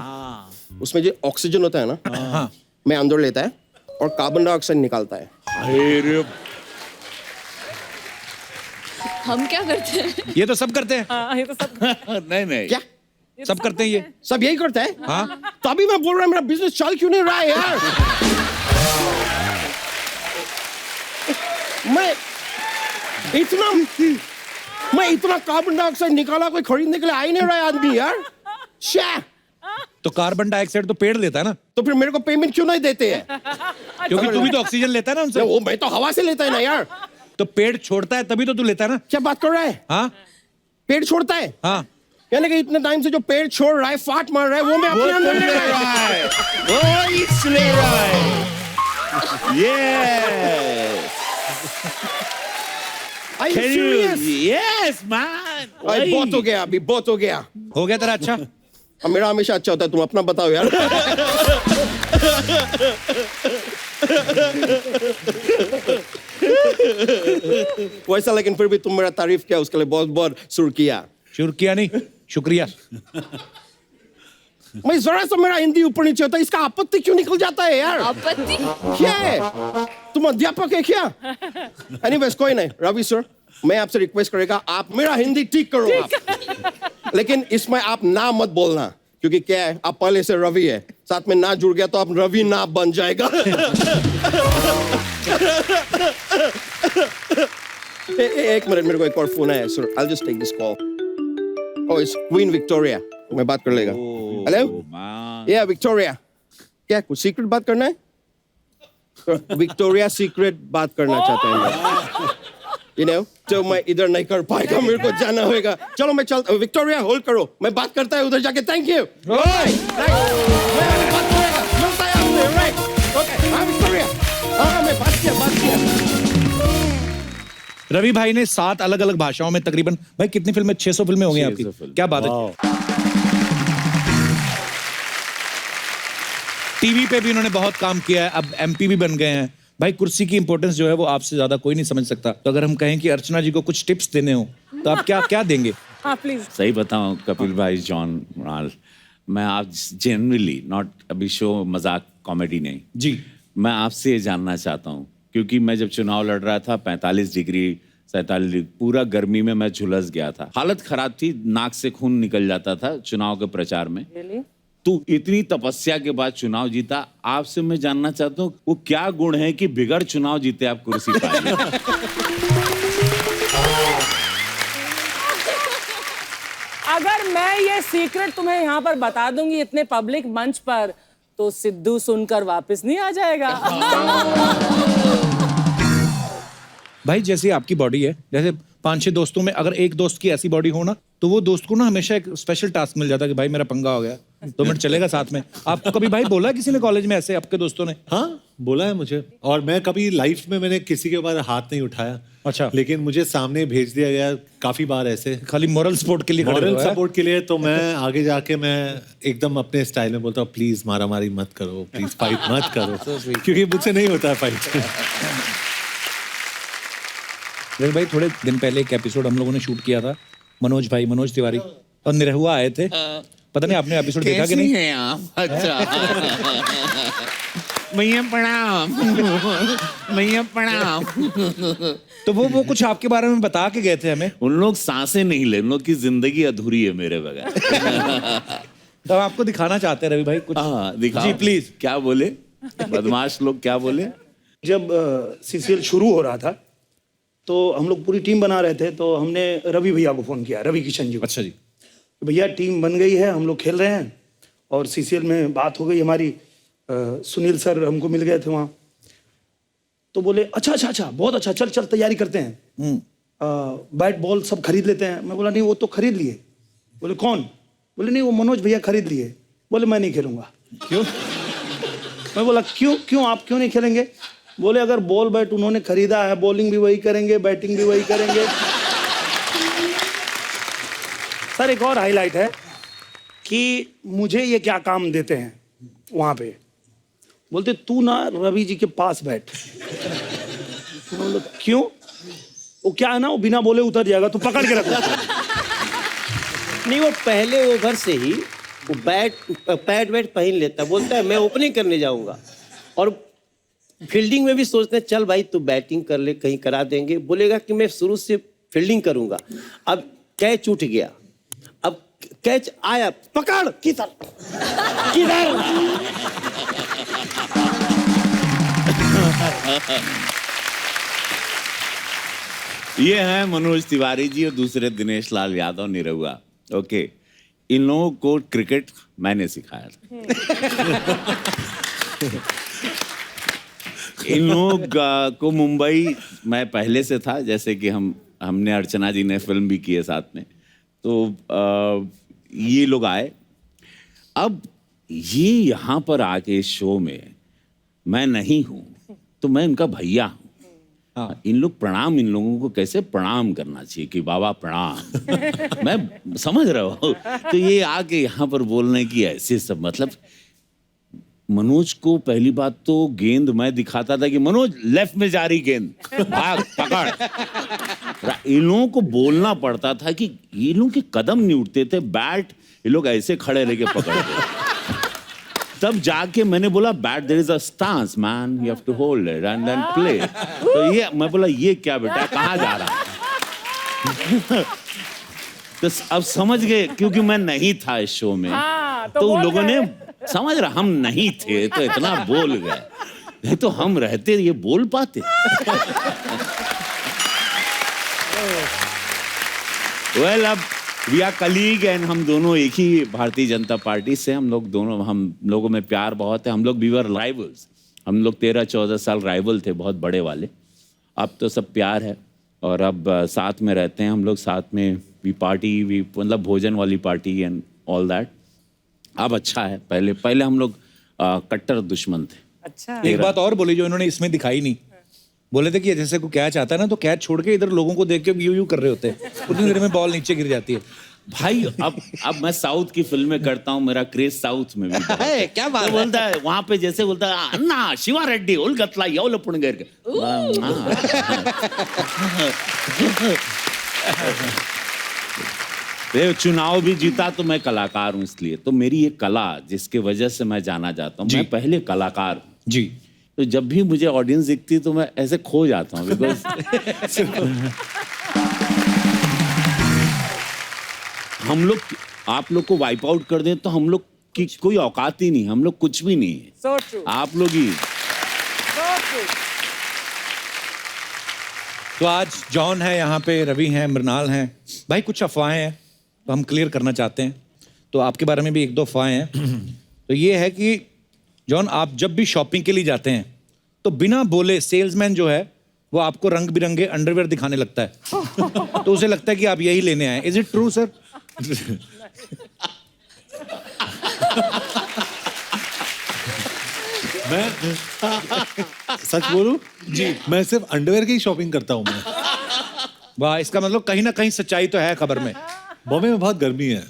उसमें जो ऑक्सीजन होता है ना, मैं अंदर लेता है और कार्बन डाइऑक्साइड निकालता है। हम क्या करते हैं? ये तो सब करते हैं। हाँ, ये तो सब नहीं क्या सब करते हैं ये। सब यही करता है? हाँ। तो अभी मैं बोल रहा हूँ मेरा बिजनेस चल क्यों नहीं रहा है यार? मैं इतना कार्बन डाइऑक्साइड निकाला, कोई खरीदने के लिए आ ही नहीं रहा है आदमी यार। शा, तो कार्बन डाइऑक्साइड तो पेड़ लेता है ना, तो फिर मेरे को पेमेंट क्यों नहीं देते हैं? क्योंकि तू भी तो ऑक्सीजन लेता है ना उनसे। वो मैं तो हवा से लेता है ना यार। तो पेड़ छोड़ता है तभी तो तू लेता है ना। क्या बात कर रहा है? हाँ पेड़ छोड़ता है? हाँ, यानी कि इतने टाइम से जो पेड़ छोड़ रहा है, फाट मार रहा है, वो मैं अपने अंदर ले रहा है। वो इसलिए रहा है। Are you serious? Yes, man. अरे बहुत हो गया, अभी बहुत हो गया। हो गया तेरा अच्छा। अब मेरा हमेशा अच्छा होता है, तुम अपना बताओ यार। वैसा, लेकिन फिर भी तुम मेरा तारीफ किया, उसके लिए बहुत बहुत शुक्रिया। शुक्रिया नहीं, शुक्रिया। मैं जरा सा मेरा हिंदी ऊपर नीचे होता है, इसका आपत्ति क्यों निकल जाता है यार? आपत्ति? क्या है, तुम अध्यापक है क्या? एनीवेज कोई नहीं, रवि सर मैं आपसे रिक्वेस्ट करेगा, आप मेरा हिंदी ठीक करो आप। लेकिन इसमें आप ना मत बोलना, क्योंकि क्या है, आप पहले से रवि है, साथ में ना जुड़ गया तो आप रवि ना बन जाएगा। एक मिनट, मेरे को एक और फोन है sir, I just take this call. Oh it's Queen Victoria, मैं बात कर लेगा। हेलो या विक्टोरिया, क्या कुछ सीक्रेट बात करना है? विक्टोरिया सीक्रेट बात करना चाहते हैं, you know? तो मैं इधर नहीं कर पाएगा, मेरे को जाना होगा। चलो मैं चलता, विक्टोरिया होल्ड करो, मैं बात करता है उधर जाके। Thank you. रवि भाई ने 7 अलग अलग भाषाओं में तकरीबन, भाई कितनी फिल्में, 600 फिल्में हो गई आपकी? क्या बात है। टीवी पे भी उन्होंने बहुत काम किया है, अब एमपी भी बन गए हैं। भाई कुर्सी की इंपॉर्टेंस जो है वो आपसे ज्यादा कोई नहीं समझ सकता। तो अगर हम कहें कि अर्चना जी को कुछ टिप्स देने हो तो आप क्या क्या देंगे? हाँ प्लीज। सही बताऊं कपिल भाई, जॉन मृणाल, मैं आप जनरली नॉट, अभी शो मजाक कॉमेडी नहीं जी, मैं आपसे ये जानना चाहता हूँ, क्योंकि मैं जब चुनाव लड़ रहा था 45 डिग्री 47 डिग्री पूरा गर्मी में मैं झुलस गया था, हालत खराब थी, नाक से खून निकल जाता था चुनाव के प्रचार में। तू इतनी तपस्या के बाद चुनाव जीता, आपसे मैं जानना चाहता हूँ वो क्या गुण है कि बिगड़ चुनाव जीते आप कुर्सी पाए? अगर मैं ये सीक्रेट तुम्हें यहाँ पर बता दूंगी इतने पब्लिक मंच पर, तो सिद्धू सुनकर वापस नहीं आ जाएगा। भाई जैसी आपकी बॉडी है, जैसे 5-6 दोस्तों में अगर एक दोस्त की ऐसी बॉडी हो ना, तो वो दोस्त को ना हमेशा एक स्पेशल टास्क मिल जाता है कि भाई मेरा पंगा हो गया, 2 मिनट चलेगा साथ में। आपको कभी भाई बोला किसी ने कॉलेज में ऐसे आपके दोस्तों ने? हाँ बोला है मुझे, और मैं कभी लाइफ में मैंने किसी के ऊपर हाथ नहीं उठाया। अच्छा। लेकिन मुझे सामने भेज दिया गया काफी बार ऐसे, खाली मॉरल सपोर्ट के लिए खड़े मॉरल हुए हैं? सपोर्ट के लिए। तो मैं आगे जाके मैं एकदम अपने स्टाइल में बोलता हूँ, प्लीज मारामारी मत करो, प्लीज फाइट मत करो, क्योंकि मुझसे नहीं होता है फाइट। रवि भाई थोड़े दिन पहले एक एपिसोड हम लोगों ने शूट किया था, मनोज तिवारी और निरहुआ आए थे। पता नहीं आपने एपिसोड देखा कि नहीं? है आप? अच्छा। भैया प्रणाम। भैया प्रणाम। तो वो कुछ आपके बारे में बता के गए थे हमें। उन लोग सांसें नहीं ले, उन लोग की जिंदगी अधूरी है मेरे बगैर। तो हम आपको दिखाना चाहते हैं रवि भाई कुछ। हाँ दिखाओ जी प्लीज। क्या बोले बदमाश लोग, क्या बोले? जब सीसीएल शुरू हो रहा था तो हम लोग पूरी टीम बना रहे थे, तो हमने रवि भैया को फ़ोन किया, रवि किशन जी को। अच्छा जी। भैया टीम बन गई है, हम लोग खेल रहे हैं और सीसीएल में बात हो गई हमारी। सुनील सर हमको मिल गए थे वहाँ, तो बोले अच्छा बहुत अच्छा, चल तैयारी करते हैं, बैट बॉल सब खरीद लेते हैं। मैं बोला नहीं वो तो खरीद लिए। बोले कौन? बोले नहीं वो मनोज भैया खरीद लिए। बोले मैं नहीं खेलूंगा। क्यों? मैं बोला क्यों आप क्यों नहीं खेलेंगे? बोले अगर बॉल बैट उन्होंने खरीदा है, बॉलिंग भी वही करेंगे, बैटिंग भी वही करेंगे। सर एक और हाईलाइट है कि मुझे ये क्या काम देते हैं वहां पे। बोलते तू ना रवि जी के पास बैठ। क्यों? वो क्या है ना, वो बिना बोले उतर जाएगा, तू पकड़ के रख। नहीं वो पहले ओवर से ही वो पैड वैट पहन लेता, बोलता है मैं ओपनिंग करने जाऊंगा। और फील्डिंग में भी सोचते हैं चल भाई तू बैटिंग कर ले, कहीं करा देंगे। बोलेगा कि मैं शुरू से फील्डिंग करूंगा। अब कैच उठ गया, अब कैच आया, पकड़ किधर। ये है मनोज तिवारी जी और दूसरे दिनेश लाल यादव निरहुआ। ओके, इन लोगों को क्रिकेट मैंने सिखाया था। इन लोग को मुंबई मैं पहले से था, जैसे कि हमने अर्चना जी ने फिल्म भी की है साथ में। तो ये लोग आए। अब ये यहाँ पर आके शो में मैं नहीं हूँ तो मैं इनका भैया हूँ। हाँ, इन लोगों को कैसे प्रणाम करना चाहिए कि बाबा प्रणाम। मैं समझ रहा हूँ। तो ये आके यहाँ पर बोलने की ऐसे सब, मतलब मनोज को पहली बात तो गेंद मैं दिखाता था कि मनोज लेफ्ट में जा रही गेंद, भाग पकड़। इन लोगों को बोलना पड़ता था कि ये लोग के कदम नहीं उठते थे, बैट ये लोग ऐसे खड़े रह के पकड़ते। तब जाके मैंने बोला bat there is a stance man, you have to hold it and then play. तो ये मैं बोला ये क्या बेटा, कहाँ जा रहा है? तो अब समझ गए, क्योंकि मैं नहीं था इस शो में। तो लोगों ने समझ रहा हम नहीं थे तो इतना बोल गए, नहीं तो हम रहते ये बोल पाते। वेल अब वी आर कलीग एंड हम दोनों एक ही भारतीय जनता पार्टी से, हम लोगों में प्यार बहुत है। हम लोग वी वर राइवल्स, हम लोग 13-14 साल राइवल थे, बहुत बड़े वाले। अब तो सब प्यार है और अब साथ में रहते हैं हम लोग, साथ में वी पार्टी, वी मतलब भोजन वाली पार्टी एंड ऑल दैट। अब अच्छा है, पहले हम लोग कट्टर दुश्मन थे। अच्छा, एक बात और बोली जो इन्होंने इसमें दिखाई नहीं। बोले थे कि जैसे कोई कैच आता है ना तो कैच छोड़ के इधर लोगों को देख के यू कर रहे होते हैं, उतनी देर में बॉल नीचे गिर जाती है। भाई अब मैं साउथ की फिल्में करता हूँ, मेरा क्रेज साउथ में भी है। क्या बात बोलता है वहां पे, जैसे बोलता है अन्ना शिवा रेड्डी उलगतला यौल पुणगेर। चुनाव भी जीता तो मैं कलाकार हूँ, इसलिए तो मेरी ये कला जिसके वजह से मैं जाना जाता हूँ। मैं पहले कलाकार हूँ जी। तो जब भी मुझे ऑडियंस दिखती तो मैं ऐसे खो जाता हूँ, बिकॉज हम लोग आप लोग को वाइप आउट कर दें तो हम लोग की कोई औकात ही नहीं, हम लोग कुछ भी नहीं है। So true. आप लोग ही। So true. तो आज जॉन है यहाँ पे, रवि हैं, मृणाल हैं। भाई कुछ अफवाहें हैं तो हम क्लियर करना चाहते हैं, तो आपके बारे में भी 1-2 अफवाहें हैं। तो ये है कि जॉन आप जब भी शॉपिंग के लिए जाते हैं तो बिना बोले सेल्समैन जो है वो आपको रंग बिरंगे अंडरवेयर दिखाने लगता है। तो उसे लगता है कि आप यही लेने आए। Is it true sir? मैं सच बोलूं जी, मैं सिर्फ अंडरवेयर की ही शॉपिंग करता हूं मैं। वाह, इसका मतलब कहीं ना कहीं सच्चाई तो है खबर में। बॉम्बे में बहुत गर्मी है।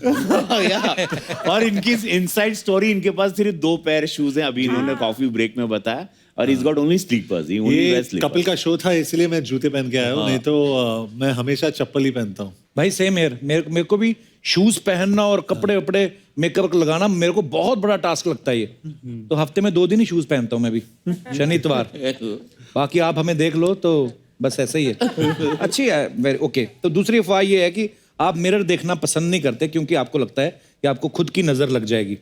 और इनकी इनसाइड स्टोरी, इनके पास सिर्फ 2 पैर शूज हैं, अभी इन्होंने कॉफी ब्रेक में बताया, और is got only sleepers, he only ये वेयर स्लीपर्स। कपिल का शो था इसलिए मैं जूते पहन के आया हूँ, नहीं तो मैं हमेशा चप्पल ही पहनता हूँ। भाई सेम हेयर, मेरे को भी शूज पहनना और कपड़े वपड़े मेकअप लगाना मेरे को बहुत बड़ा टास्क लगता है ये। तो हफ्ते में 2 दिन ही शूज पहनता हूँ मैं भी, शनि इतवार। बाकी आप हमें देख लो तो बस ऐसे ही है। अच्छी है, वेरी ओके। तो दूसरी अफवाह ये है कि आप मिरर देखना पसंद नहीं करते क्योंकि आपको लगता है कि आपको खुद की नजर लग जाएगी।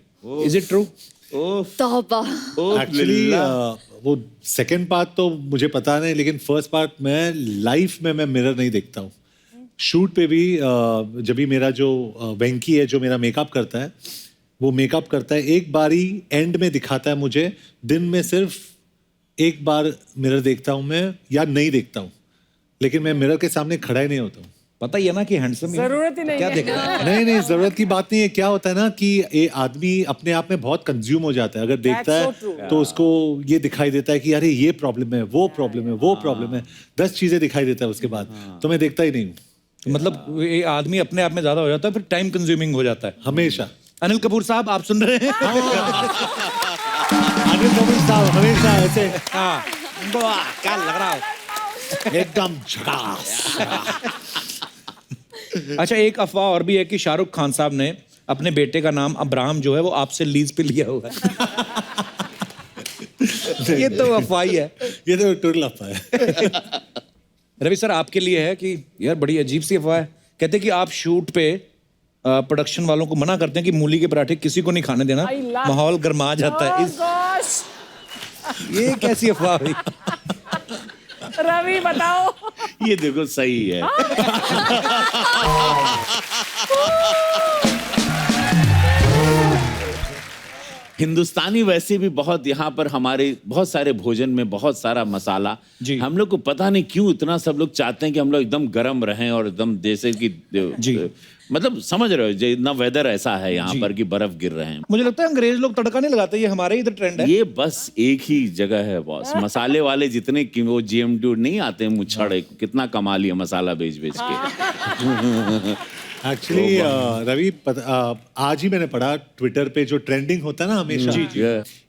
Is it true? तौबा। एक्चुअली वो सेकंड पार्ट तो मुझे पता नहीं, लेकिन फर्स्ट पार्ट मैं लाइफ में मैं मिरर नहीं देखता हूँ। शूट पे भी जब भी मेरा जो वेंकी है जो मेरा मेकअप करता है, वो मेकअप करता है, एक बार ही एंड में दिखाता है मुझे, दिन में सिर्फ एक बार मिरर देखता हूँ मैं, या नहीं देखता हूँ, लेकिन मैं मिरर के सामने खड़ा ही नहीं होता हूँ। पता ही है ना कि हैंडसम जरूरत ही नहीं क्या है। देखना। नहीं, जरूरत की बात नहीं है। क्या होता है ना कि ये आदमी अपने आप में बहुत कंज्यूम हो जाता है, अगर देखता That's है so true. तो उसको ये दिखाई देता है कि अरे ये प्रॉब्लम है, वो प्रॉब्लम है, वो प्रॉब्लम है, 10 चीजें दिखाई देता है उसके बाद, तो मैं देखता ही नहीं हूँ। मतलब ये आदमी अपने आप में ज्यादा हो जाता है, फिर टाइम कंज्यूमिंग हो जाता है हमेशा। अनिल कपूर साहब, आप सुन रहे हैं? अनिल कपूर साहब हमेशा ऐसे हाँ, वाह, क्या लग रहा है एकदम झकास। अच्छा, एक अफवाह और भी है कि शाहरुख खान साहब ने अपने बेटे का नाम अब्राहम जो है वो आपसे लीज पे लिया हुआ है। ये तो अफवाह ही है। ये तो टुरल अफवाह है। रवि सर, आपके लिए है कि यार बड़ी अजीब सी अफवाह है, कहते हैं कि आप शूट पे प्रोडक्शन वालों को मना करते हैं कि मूली के पराठे किसी को नहीं खाने देना, माहौल गर्मा जाता है। ये कैसी अफवाह हुई? रवि बताओ। ये देखो सही है। हिंदुस्तानी वैसे भी बहुत, यहाँ पर हमारे बहुत सारे भोजन में बहुत सारा मसाला, हम लोग को पता नहीं क्यों इतना सब लोग चाहते हैं कि हम लोग एकदम गर्म रहें और एकदम जैसे कि मतलब समझ रहे हो, इतना वेदर ऐसा है यहाँ पर कि बर्फ गिर रहे हैं। मुझे लगता है अंग्रेज लोग तड़का नहीं लगाते, ये हमारे इधर ट्रेंड है। ये बस एक ही जगह है बॉस, मसाले वाले जितने कि वो GM2 नहीं आते मुच्छड़, कितना कमा लिया मसाला बेच बेच के। एक्चुअली रवि आज ही मैंने पढ़ा ट्विटर पे, जो ट्रेंडिंग होता है ना हमेशा,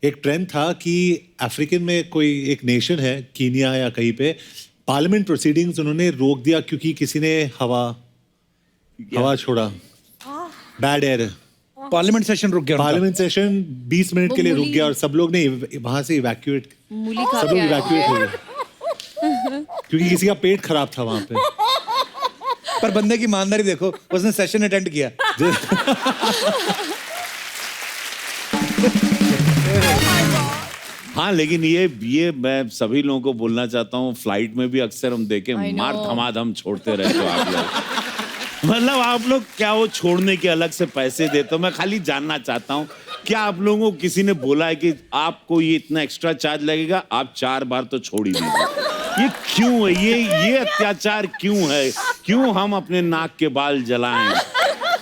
एक ट्रेंड था कि अफ्रीकन में कोई एक नेशन है, कीनिया या कहीं पे, पार्लियामेंट प्रोसीडिंग्स उन्होंने रोक दिया क्योंकि किसी ने हवा छोड़ा, बैड एयर। पार्लियामेंट सेशन रुक गया। पार्लियामेंट सेशन 20 मिनट के लिए रुक गया और सब लोग ने वहां से इवैक्यूएट, सब लोग इवैक्यूएट हो गए क्योंकि किसी का पेट खराब था वहां पे। पर बंदे की ईमानदारी देखो, उसने सेशन अटेंड किया। हाँ, लेकिन ये मैं सभी लोगों को बोलना चाहता हूँ, फ्लाइट में भी अक्सर हम देखे मार धमाधम छोड़ते रहते हो आप लोग। मतलब आप लोग क्या वो छोड़ने के अलग से पैसे देते हो? मैं खाली जानना चाहता हूँ, क्या आप लोगों को किसी ने बोला है कि आपको ये इतना एक्स्ट्रा चार्ज लगेगा, आप 4 बार तो छोड़ ही दीजिए? ये क्यों है? ये अत्याचार क्यों है? क्यों हम अपने नाक के बाल जलाएं?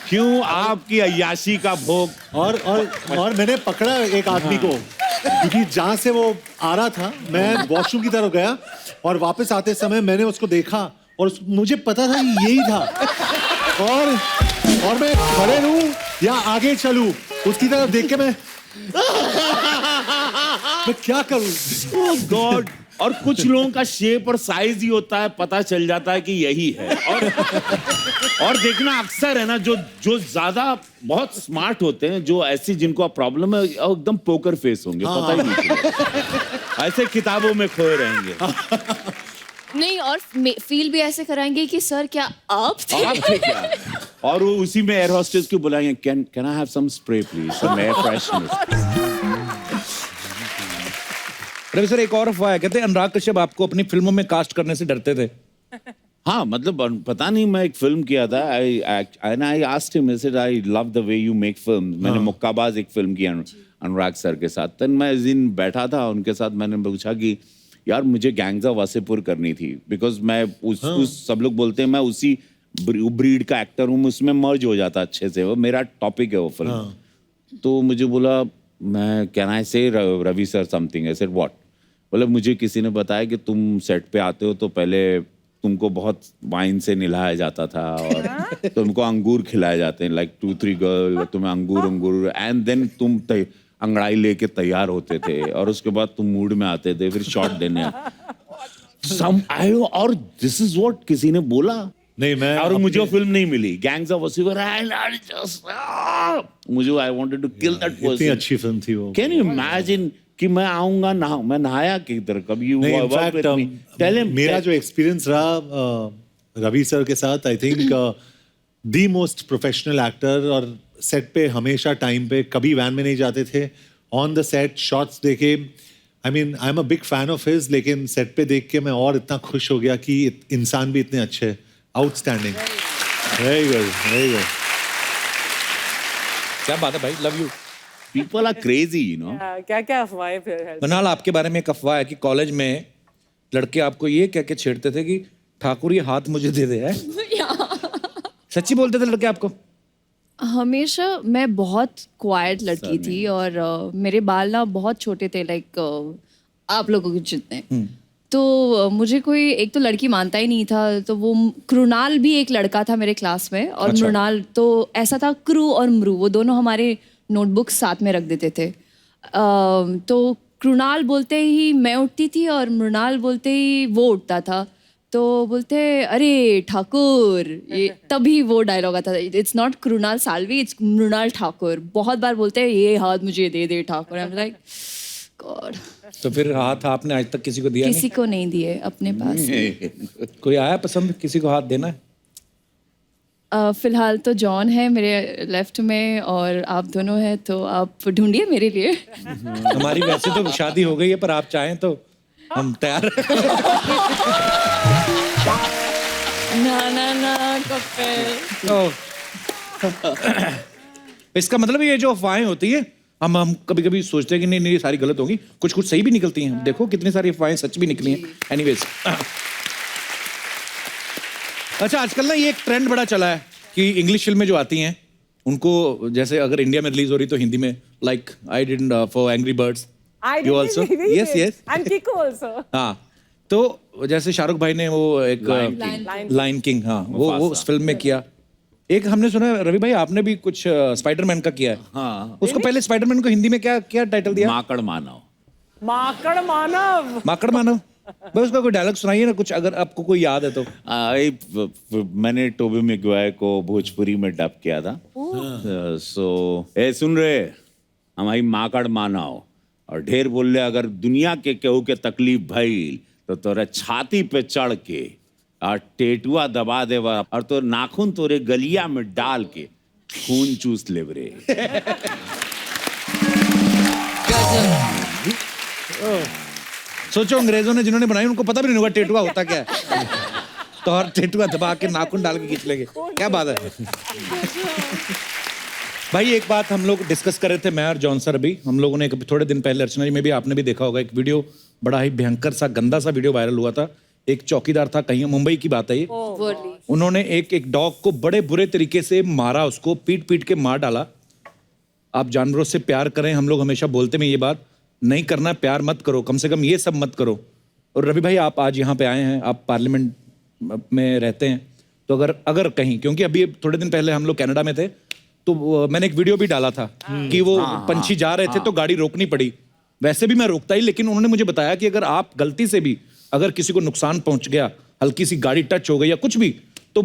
क्यों आपकी अय्याशी का भोग? और मैंने पकड़ा एक आदमी को, क्योंकि जहां से वो आ रहा था, मैं वॉशरूम की तरफ गया और वापस आते समय मैंने उसको देखा और मुझे पता था यही था, और मैं खड़े रहूं या आगे चलूं, उसकी तरफ देख के मैं क्या करूं? ओह गॉड! और कुछ लोगों का शेप और साइज ही होता है, पता चल जाता है कि यही है। और देखना अक्सर है ना, जो ज्यादा बहुत स्मार्ट होते हैं, जो ऐसी जिनको प्रॉब्लम है, एकदम पोकर फेस होंगे, पता ही नहीं चलेगा। ऐसे किताबों में खोए रहेंगे। नहीं, और फील भी ऐसे कराएंगे कि सर क्या आप थे क्या? और वो उसी में एयर होस्टेस को बुलाएंगे, can I have some spray please, some air freshener. Ravi sir, एक और अफवाह है, कहते हैं अनुराग कश्यप आपको अपनी फिल्मों में कास्ट करने से डरते थे। हाँ, मतलब पता नहीं, मैं एक फिल्म किया था, I asked him, I said I love the way you make film. मैंने मुक्काबाज एक फिल्म की अनुराग सर के साथ, तब मैं इस दिन बैठा था उनके साथ, मैंने पूछा कि यार मुझे गैंग्स ऑफ वासेपुर करनी थी, बिकॉज मैं उस सब लोग बोलते हैं मैं उसी ब्रीड का एक्टर हूँ, उसमें मर्ज हो जाता अच्छे से, वो मेरा टॉपिक है वो फिल्म। तो मुझे बोला, मैं can I say Ravi sir something? I said what? बोले मुझे किसी ने बताया कि तुम सेट पे आते हो तो पहले तुमको बहुत वाइन से निलाया जाता था और तुमको अंगूर खिलाए जाते हैं, लाइक 2-3 गर्ल, तुम्हें अंगूर एंड देन तुम अंगड़ाई लेके तैयार होते थे और उसके बाद तुम मूड में आते थे फिर शॉट देने। और दिस इज व्हाट किसी ने बोला नहीं, मैं और मुझे वो फिल्म नहीं मिली, गैंग्स ऑफ वसीवर, मुझे I wanted to kill that person. इतनी अच्छी फिल्म थी वो। कैन यू इमेजिन कि मैं आऊंगा ना, मैं नहाया किधर कभी? नहीं, इनफैक्ट मेरा जो एक्सपीरियंस रहा रवि सर के साथ, I think the most professional actor, और सेट पे हमेशा टाइम पे, कभी वैन में नहीं जाते थे, ऑन द सेट शॉट्स देखे, I mean I am a big fan of his, लेकिन सेट पे देख के मैं और इतना खुश हो गया कि इंसान भी इतने अच्छे, outstanding, very good, very good. क्या बात है भाई, love you. People are crazy, you know. क्या क्या अफवाहें फिर। मनाल, आपके बारे में एक अफवाह है कि कॉलेज में लड़के आपको ये कह के छेड़ते थे कि ठाकुर ये हाथ मुझे दे दे, है? सच्ची बोलते थे लड़के आपको? हमेशा मैं बहुत क्वाइट लड़की थी और मेरे बाल ना बहुत छोटे थे, लाइक आप लोगों के जितने। तो मुझे कोई एक तो लड़की मानता ही नहीं था, तो वो कृणाल भी एक लड़का था मेरे क्लास में, और अच्छा। मृणाल, तो ऐसा था क्रू और मृ, वो दोनों हमारे नोटबुक साथ में रख देते थे। तो कृणाल बोलते ही मैं उठती थी और मृणाल बोलते ही वो उठता था, तो बोलते अरे ठाकुर, ये तभी वो डायलॉग आता था, it's not Krunal Salvi, it's Mrunal Thakur. बहुत बार बोलते हैं ये हाथ मुझे दे दे Thakur, I am like God. तो फिर हाथ आपने आज तक किसी को दिया? किसी को नहीं दिए अपने पास। कोई आया पसंद किसी को हाथ देना है? फिलहाल तो जॉन है मेरे लेफ्ट में और आप दोनों हैं, तो आप ढूंढिए मेरे लिए। हमारी वैसे तो शादी हो गई है, पर आप चाहें तो हम तैयार हैं। ना कपिल। इसका मतलब ये जो अफवाहें होती है, हम कभी कभी सोचते हैं कि नहीं ये सारी गलत होगी, कुछ कुछ सही भी निकलती हैं। देखो कितनी सारी अफवाहें सच भी निकली हैं। एनीवेज, अच्छा आजकल ना ये एक ट्रेंड बड़ा चला है कि इंग्लिश फिल्में जो आती हैं उनको, जैसे अगर इंडिया में रिलीज हो रही तो हिंदी में, like I did for Angry Birds, you also? Yes yes, and Kiko also. हाँ, तो जैसे शाहरुख भाई ने वो एक लायन किंग, हाँ वो उस फिल्म में किया। एक हमने सुना है रवि भाई आपने भी कुछ स्पाइडरमैन का किया है। हाँ, उसको पहले स्पाइडरमैन को हिंदी में क्या क्या टाइटल दिया? माकड़ मानव। माकड़ मानव। माकड़ मानव। भाई उसका कोई डायलॉग सुनाइए ना कुछ, अगर आपको कोई याद है तो। मैंने टोबी मैगवायर को भोजपुरी में डब किया था। सो ए सुन रहे, हमारी माकड़ मानव और ढेर बोल ले, अगर दुनिया के केहू के तकलीफ भइल तो तोरे छाती पे चढ़ के और टेटुआ दबा देवा और तो नाखून तोरे गलिया में डाल के खून चूस ले रे। सोचो अंग्रेजों ने जिन्होंने बनाई उनको पता भी नहीं होगा टेटुआ होता क्या है। तो और टेटुआ दबा के नाखून डाल के खींच लेंगे, क्या बात है। भाई एक बात हम लोग डिस्कस कर रहे थे, मैं और जॉन सर, अभी हम लोगों ने थोड़े दिन पहले, अर्चना जी में भी आपने भी देखा होगा, एक वीडियो बड़ा ही भयंकर सा गंदा सा वीडियो वायरल हुआ था। एक चौकीदार था, कहीं मुंबई की बात है ये, उन्होंने एक डॉग को बड़े बुरे तरीके से मारा, उसको पीट पीट के मार डाला। आप जानवरों से प्यार करें, हम लोग हमेशा बोलते हैं ये बात, नहीं करना प्यार मत करो, कम से कम ये सब मत करो। और रवि भाई आप आज यहाँ पे आए हैं, आप पार्लियामेंट में रहते हैं, तो अगर कहीं, क्योंकि अभी थोड़े दिन पहले हम लोग कनाडा में थे, तो मैंने एक वीडियो भी डाला था कि वो पंछी जा रहे थे तो गाड़ी रोकनी पड़ी। वैसे भी मैं रोकता ही, लेकिन उन्होंने मुझे बताया कि अगर आप गलती से भी अगर किसी को नुकसान पहुंच गया, हल्की सी गाड़ी टच हो गई या कुछ भी, तो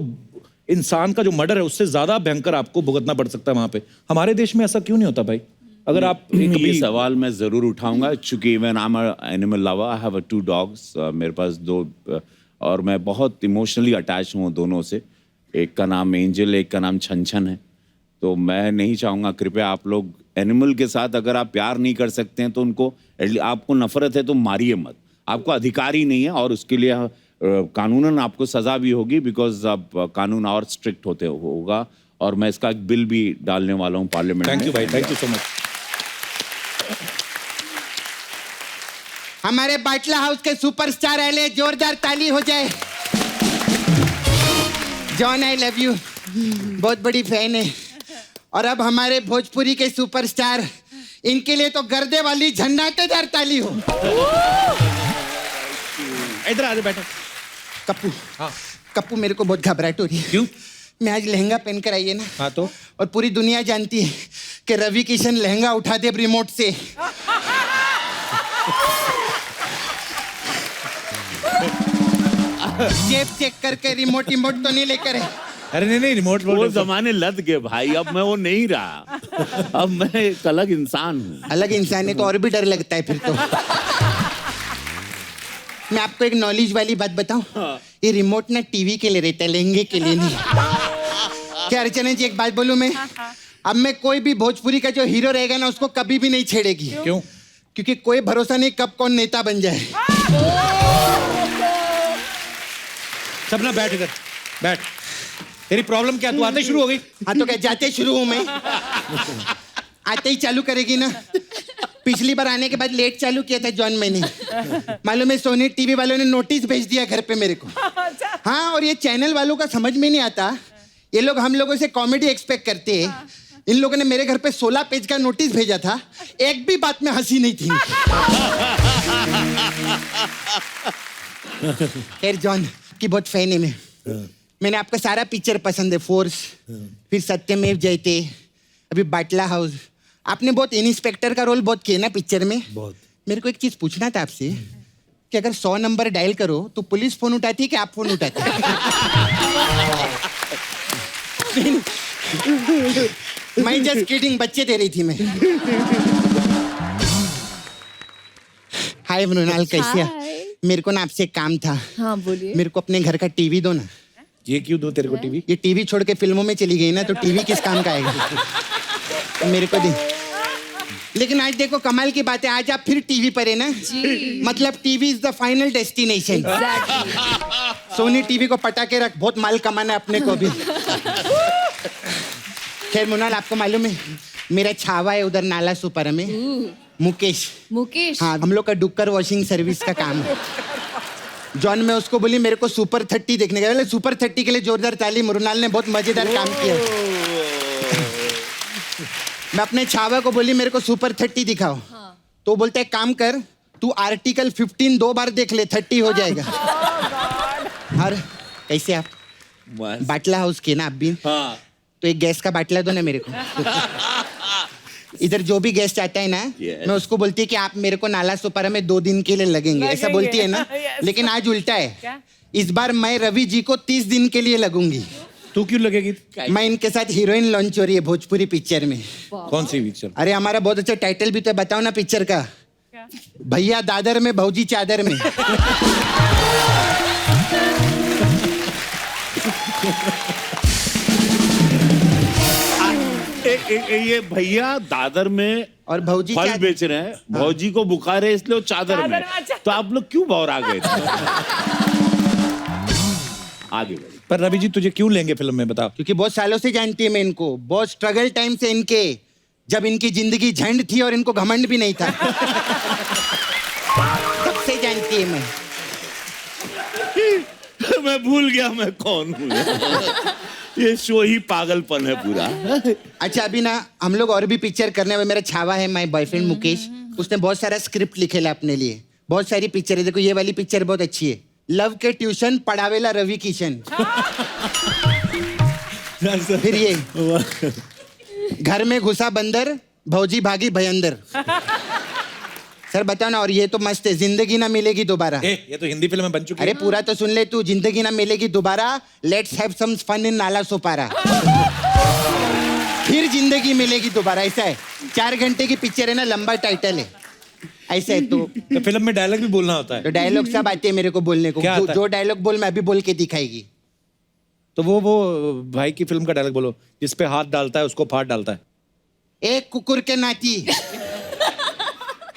इंसान का जो मर्डर है उससे ज्यादा भयंकर आपको भुगतना पड़ सकता है वहां पे। हमारे देश में ऐसा क्यों नहीं होता भाई? अगर आप ये सवाल मैं जरूर उठाऊंगा, चूंकि मैं animal lover, I have 2 dogs, मेरे पास 2, और मैं बहुत इमोशनली अटैच हूँ दोनों से। एक का नाम एंजल, एक का नाम छन छन है। तो मैं नहीं चाहूँगा, कृपया आप लोग एनिमल के साथ अगर आप प्यार नहीं कर सकते हैं तो उनको, आपको नफरत है तो मारिए मत, आपको अधिकार ही नहीं है, और उसके लिए कानूनन आपको सजा भी होगी, बिकॉज अब कानून और स्ट्रिक्ट होते होगा। और मैं इसका एक बिल भी डालने वाला हूँ पार्लियामेंट में। थैंक यू भाई, थैंक यू सो मच। हमारे बाटला हाउस के सुपरस्टार आए, जोरदार ताली हो जाए। जॉन आई लव यू, बहुत बड़ी फैन है। और अब हमारे भोजपुरी के सुपरस्टार, इनके लिए तो गर्दे वाली झन्नाटेदार ताली हो। इधर आ जाओ, बैठो। कप्पू हाँ कप्पू मेरे को बहुत घबराहट हो रही है। क्यों? मैं आज लहंगा पहन कर आई है ना। हाँ तो और पूरी दुनिया जानती है कि रवि किशन लहंगा उठा दे रिमोट से। जेब चेक करके रिमोट तो नहीं लेकर है। अरे नहीं रिमोट वो जमाने लद गए भाई, अब मैं वो नहीं रहा। अब मैं एक अलग इंसान हूँ। अलग इंसान है तो और भी डर लगता है फिर तो। मैं आपको एक नॉलेज वाली बात बताऊं, ये रिमोट ना टीवी के लिए रहता है, लहंगे के लिए नहीं। क्या अर्चना जी एक बात बोलूं मैं, अब मैं कोई भी भोजपुरी का जो हीरो रहेगा ना उसको कभी भी नहीं छेड़ेगी। क्यों? क्योंकि कोई भरोसा नहीं कब कौन नेता बन जाए। सब ना बैठ इधर बैठ। तेरी प्रॉब्लम क्या? तू आते शुरू हो गई? हाँ तो क्या जाते शुरू हूं मैं? आते ही चालू करेगी ना। पिछली बार आने के बाद लेट चालू किया था जॉन मैंने। मालूम है सोनी टीवी वालों ने नोटिस भेज दिया घर पे मेरे को। हाँ और ये चैनल वालों का समझ में नहीं आता, ये लोग हम लोगों से कॉमेडी एक्सपेक्ट करते हैं। इन लोगों ने मेरे घर पे 16 पेज का नोटिस भेजा था, एक भी बात में हंसी नहीं थी। खैर जॉन की बहुत फैन है मैं। मैंने आपका सारा पिक्चर पसंद है, फोर्स, फिर सत्यमेव जयते, अभी बाटला हाउस। आपने बहुत इंस्पेक्टर का रोल बहुत किया ना पिक्चर में। बहुत। मेरे मेरे को एक चीज पूछना था आपसे कि अगर 100 नंबर डायल करो तो पुलिस फोन उठाती है कि आप फोन उठाते हैं? मैं जस्ट किडिंग, बच्चे दे रही थी मैं। हाय मृणाल, कैसे है? मेरे को ना आपसे एक काम था। हाँ बोलिए। मेरे को अपने घर का टीवी दो ना। ये क्यों दो तेरे को टीवी? ये टीवी छोड़ के फिल्मों में चली गई ना तो टीवी किस काम का आएगा? मेरे को दे। लेकिन आज देखो कमाल की बात है, आज आप फिर टीवी पर है ना जी। मतलब TV is the final destination. Sony TV को पटा के रख, बहुत माल कमाना है अपने को भी। खैर मुनाल, आपको मालूम है मेरा छावा है उधर नाला सुपर में, मुकेश। मुकेश? हाँ, हम लोग का डुक्कर वॉशिंग सर्विस का काम है। जॉन मैं उसको बोली मेरे को सुपर 30 देखने का। सुपर 30 के लिए जोरदार ताली। मृणाल ने बहुत मजेदार काम किया। मैं अपने छावा को बोली मेरे को सुपर 30 दिखाओ। हाँ। तो बोलते एक काम कर, तू आर्टिकल 15 2 बार देख ले, 30 हो जाएगा। और कैसे आप बाटला हाउस के ना आप भी? हाँ। तो एक गैस का बाटला दो ना मेरे को। इधर जो भी गेस्ट आता है ना, मैं उसको बोलती है कि आप मेरे को नाला सुपारा में 2 दिन के लिए लगेंगे, ऐसा बोलती है ना। लेकिन आज उल्टा है। क्या? इस बार मैं रवि जी को 30 दिन के लिए लगूंगी। तू क्यों लगेगी? मैं इनके साथ हीरोइन लॉन्च हो रही है भोजपुरी पिक्चर में। कौन सी पिक्चर? अरे हमारा बहुत अच्छा टाइटल भी तो बताओ ना पिक्चर का। भैया दादर में भौजी चादर में। ये भैया दादर में और भौजी फल बेच रहे हैं, भौजी को बुखार है इसलिए वो चादर में। तो आप लोग क्यों बौरा गए थे? आगे बढ़िए। पर रवि जी तुझे क्यों लेंगे फिल्म में, बताओ? क्योंकि बहुत सालों से जानती है मैं इनको, बहुत स्ट्रगल टाइम से इनके, जब इनकी जिंदगी झंड थी और इनको घमंड भी नहीं था। तब से जानती है मैं। मैं भूल गया मैं कौन हूँ। ये शो ही पागलपन है पूरा। अच्छा अभी ना हम लोग और भी पिक्चर करने वाले। मेरा छावा है माय बॉयफ्रेंड मुकेश, उसने बहुत सारा स्क्रिप्ट लिखेला अपने लिए, बहुत सारी पिक्चर है। देखो ये वाली पिक्चर बहुत अच्छी है, लव के ट्यूशन पढ़ावेला रवि किशन। फिर ये घर में घुसा बंदर, भौजी भागी भयंदर। सर बताओ ना। और ये तो मस्त है, जिंदगी ना मिलेगी दोबारा। ये तो हिंदी फिल्म में बन चुकी है। अरे पूरा तो सुन ले तू, जिंदगी Na Milegi Dobara, let's have some fun in Nala Sopara. फिर जिंदगी मिलेगी दोबारा, ऐसा है। 4 घंटे की पिक्चर है ना, लंबा टाइटल है, ऐसा है। तो फिल्म में डायलॉग भी बोलना होता है? तो डायलॉग सब आते हैं मेरे को बोलने को। जो डायलॉग बोल मैं अभी बोल के दिखाएगी। तो वो भाई की फिल्म का डायलॉग बोलो, जिस पे हाथ डालता है उसको फाड़ डालता है। एक कुकुर के नाती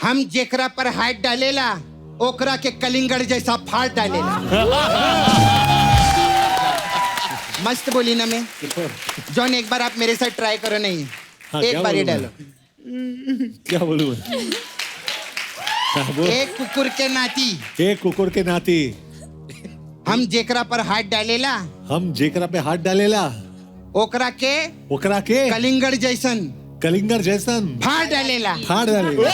हम जेकरा पर हाथ डालेला, ओकरा के कलिंगड़ जैसा फाड़ डालेला। मस्त बोली ना मैं। जॉन एक बार आप मेरे साथ ट्राई करो। नहीं हाँ, एक बार ये डालो। क्या बोलूं? एक कुकुर के नाती, एक कुकुर के नाती हम जेकरा पर हाथ डालेला, हम जेकरा पे हाथ डालेला, ओकरा के कलिंगड़ जैसन फाड़ डालेला। डालेला।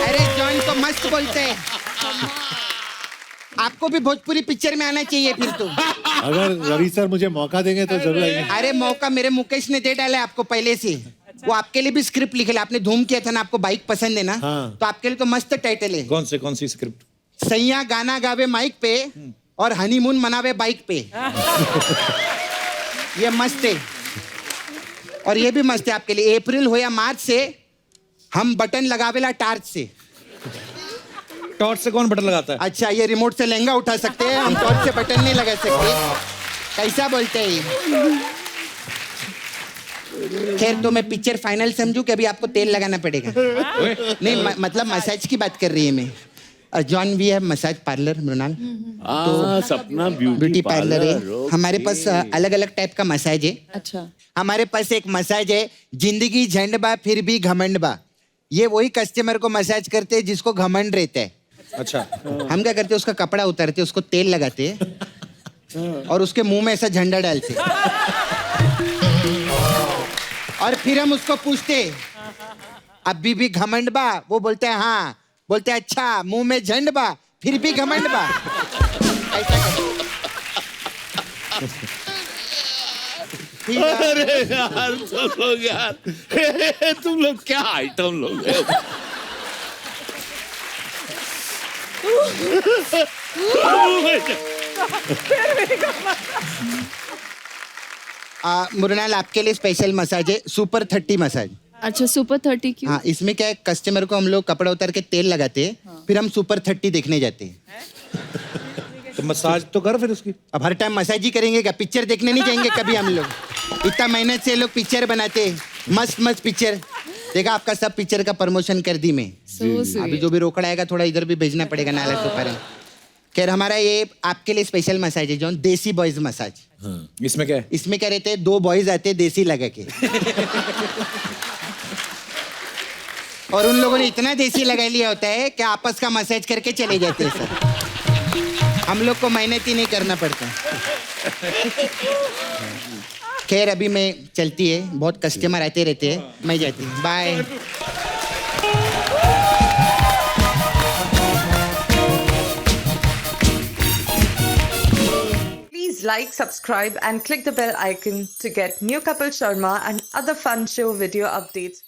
अरे जॉन तो मस्त बोलते हैं। आपको भी भोजपुरी पिक्चर में आना चाहिए फिर तो। अगर रवि सर मुझे मौका देंगे तो जरूर आएंगे। अरे मौका मेरे मुकेश ने दे डाला है आपको पहले से। वो आपके लिए भी स्क्रिप्ट लिखे, आपने धूम किया था ना, आपको बाइक पसंद है ना, हाँ। तो आपके लिए तो मस्त टाइटल है। कौन सी स्क्रिप्ट? सैया गाना गावे माइक पे और हनीमून मनावे बाइक पे। ये मस्त है। और ये भी मस्त है आपके लिए, अप्रैल हो या मार्च से हम बटन लगावेला टार्च से। टॉर्च से कौन बटन लगाता है? अच्छा, ये रिमोट से लहंगा उठा सकते हैं, हम टॉर्च से बटन नहीं लगा सकते। कैसा बोलते हैं? खैर, तो मैं पिक्चर फाइनल समझूं कि अभी आपको तेल लगाना पड़ेगा? नहीं, मतलब मसाज की बात कर रही है मैं। John, we have massage parlour Mrinal. तो सपना ब्यूटी पार्लर है हमारे पास। अलग अलग टाइप का मसाज है। अच्छा। हमारे पास एक मसाज है जिंदगी झंड बा फिर भी घमंड बा। ये वही कस्टमर को मसाज करते हैं जिसको घमंड रहता है। अच्छा। हम क्या करते हैं, उसका कपड़ा उतारते, उसको तेल लगाते और उसके मुंह में ऐसा झंडा डालते और फिर हम उसको पूछते अभी भी घमंड बा? वो बोलते हैं हाँ। बोलते हैं अच्छा, मुंह में झंड बा फिर भी घमंड बा। ऐसा अरे यार तुम लोग क्या आइटम लोग हैं? मुरनाल, आपके लिए स्पेशल मसाज है, सुपर 30 मसाज। अच्छा, सुपर 30 क्यों? हाँ, इसमें क्या है, कस्टमर को हम लोग कपड़ा उतार के तेल लगाते हैं, फिर हम सुपर 30 देखने जाते हैं। तो मसाज तो कर फिर उसकी। अब हर टाइम मसाज ही करेंगे क्या? पिक्चर देखने नहीं जाएंगे कभी हम लोग? इतना मेहनत से लोग पिक्चर बनाते हैं, मस्त मस्त पिक्चर। देखा, आपका सब पिक्चर का प्रमोशन कर दी मैं। अभी जो भी रोकड़ा आएगा थोड़ा इधर भी भेजना पड़ेगा नाला तो पर। खैर, हमारा ये आपके लिए स्पेशल मसाज है जो देसी बॉयज मसाज। इसमें क्या है? इसमें क्या रहते हैं, 2 बॉयज आते हैं देसी लगा के और उन लोगों ने इतना देसी लगा लिया होता है कि आपस का मसाज करके चले जाते हैं सर। हम लोग को मेहनत ही नहीं करना पड़ता। खैर, अभी मैं चलती है, बहुत कस्टमर आते रहते हैं, मैं जाती हूँ, bye. Please like, subscribe and click the bell icon to get new Kapil Sharma and other fun show video updates.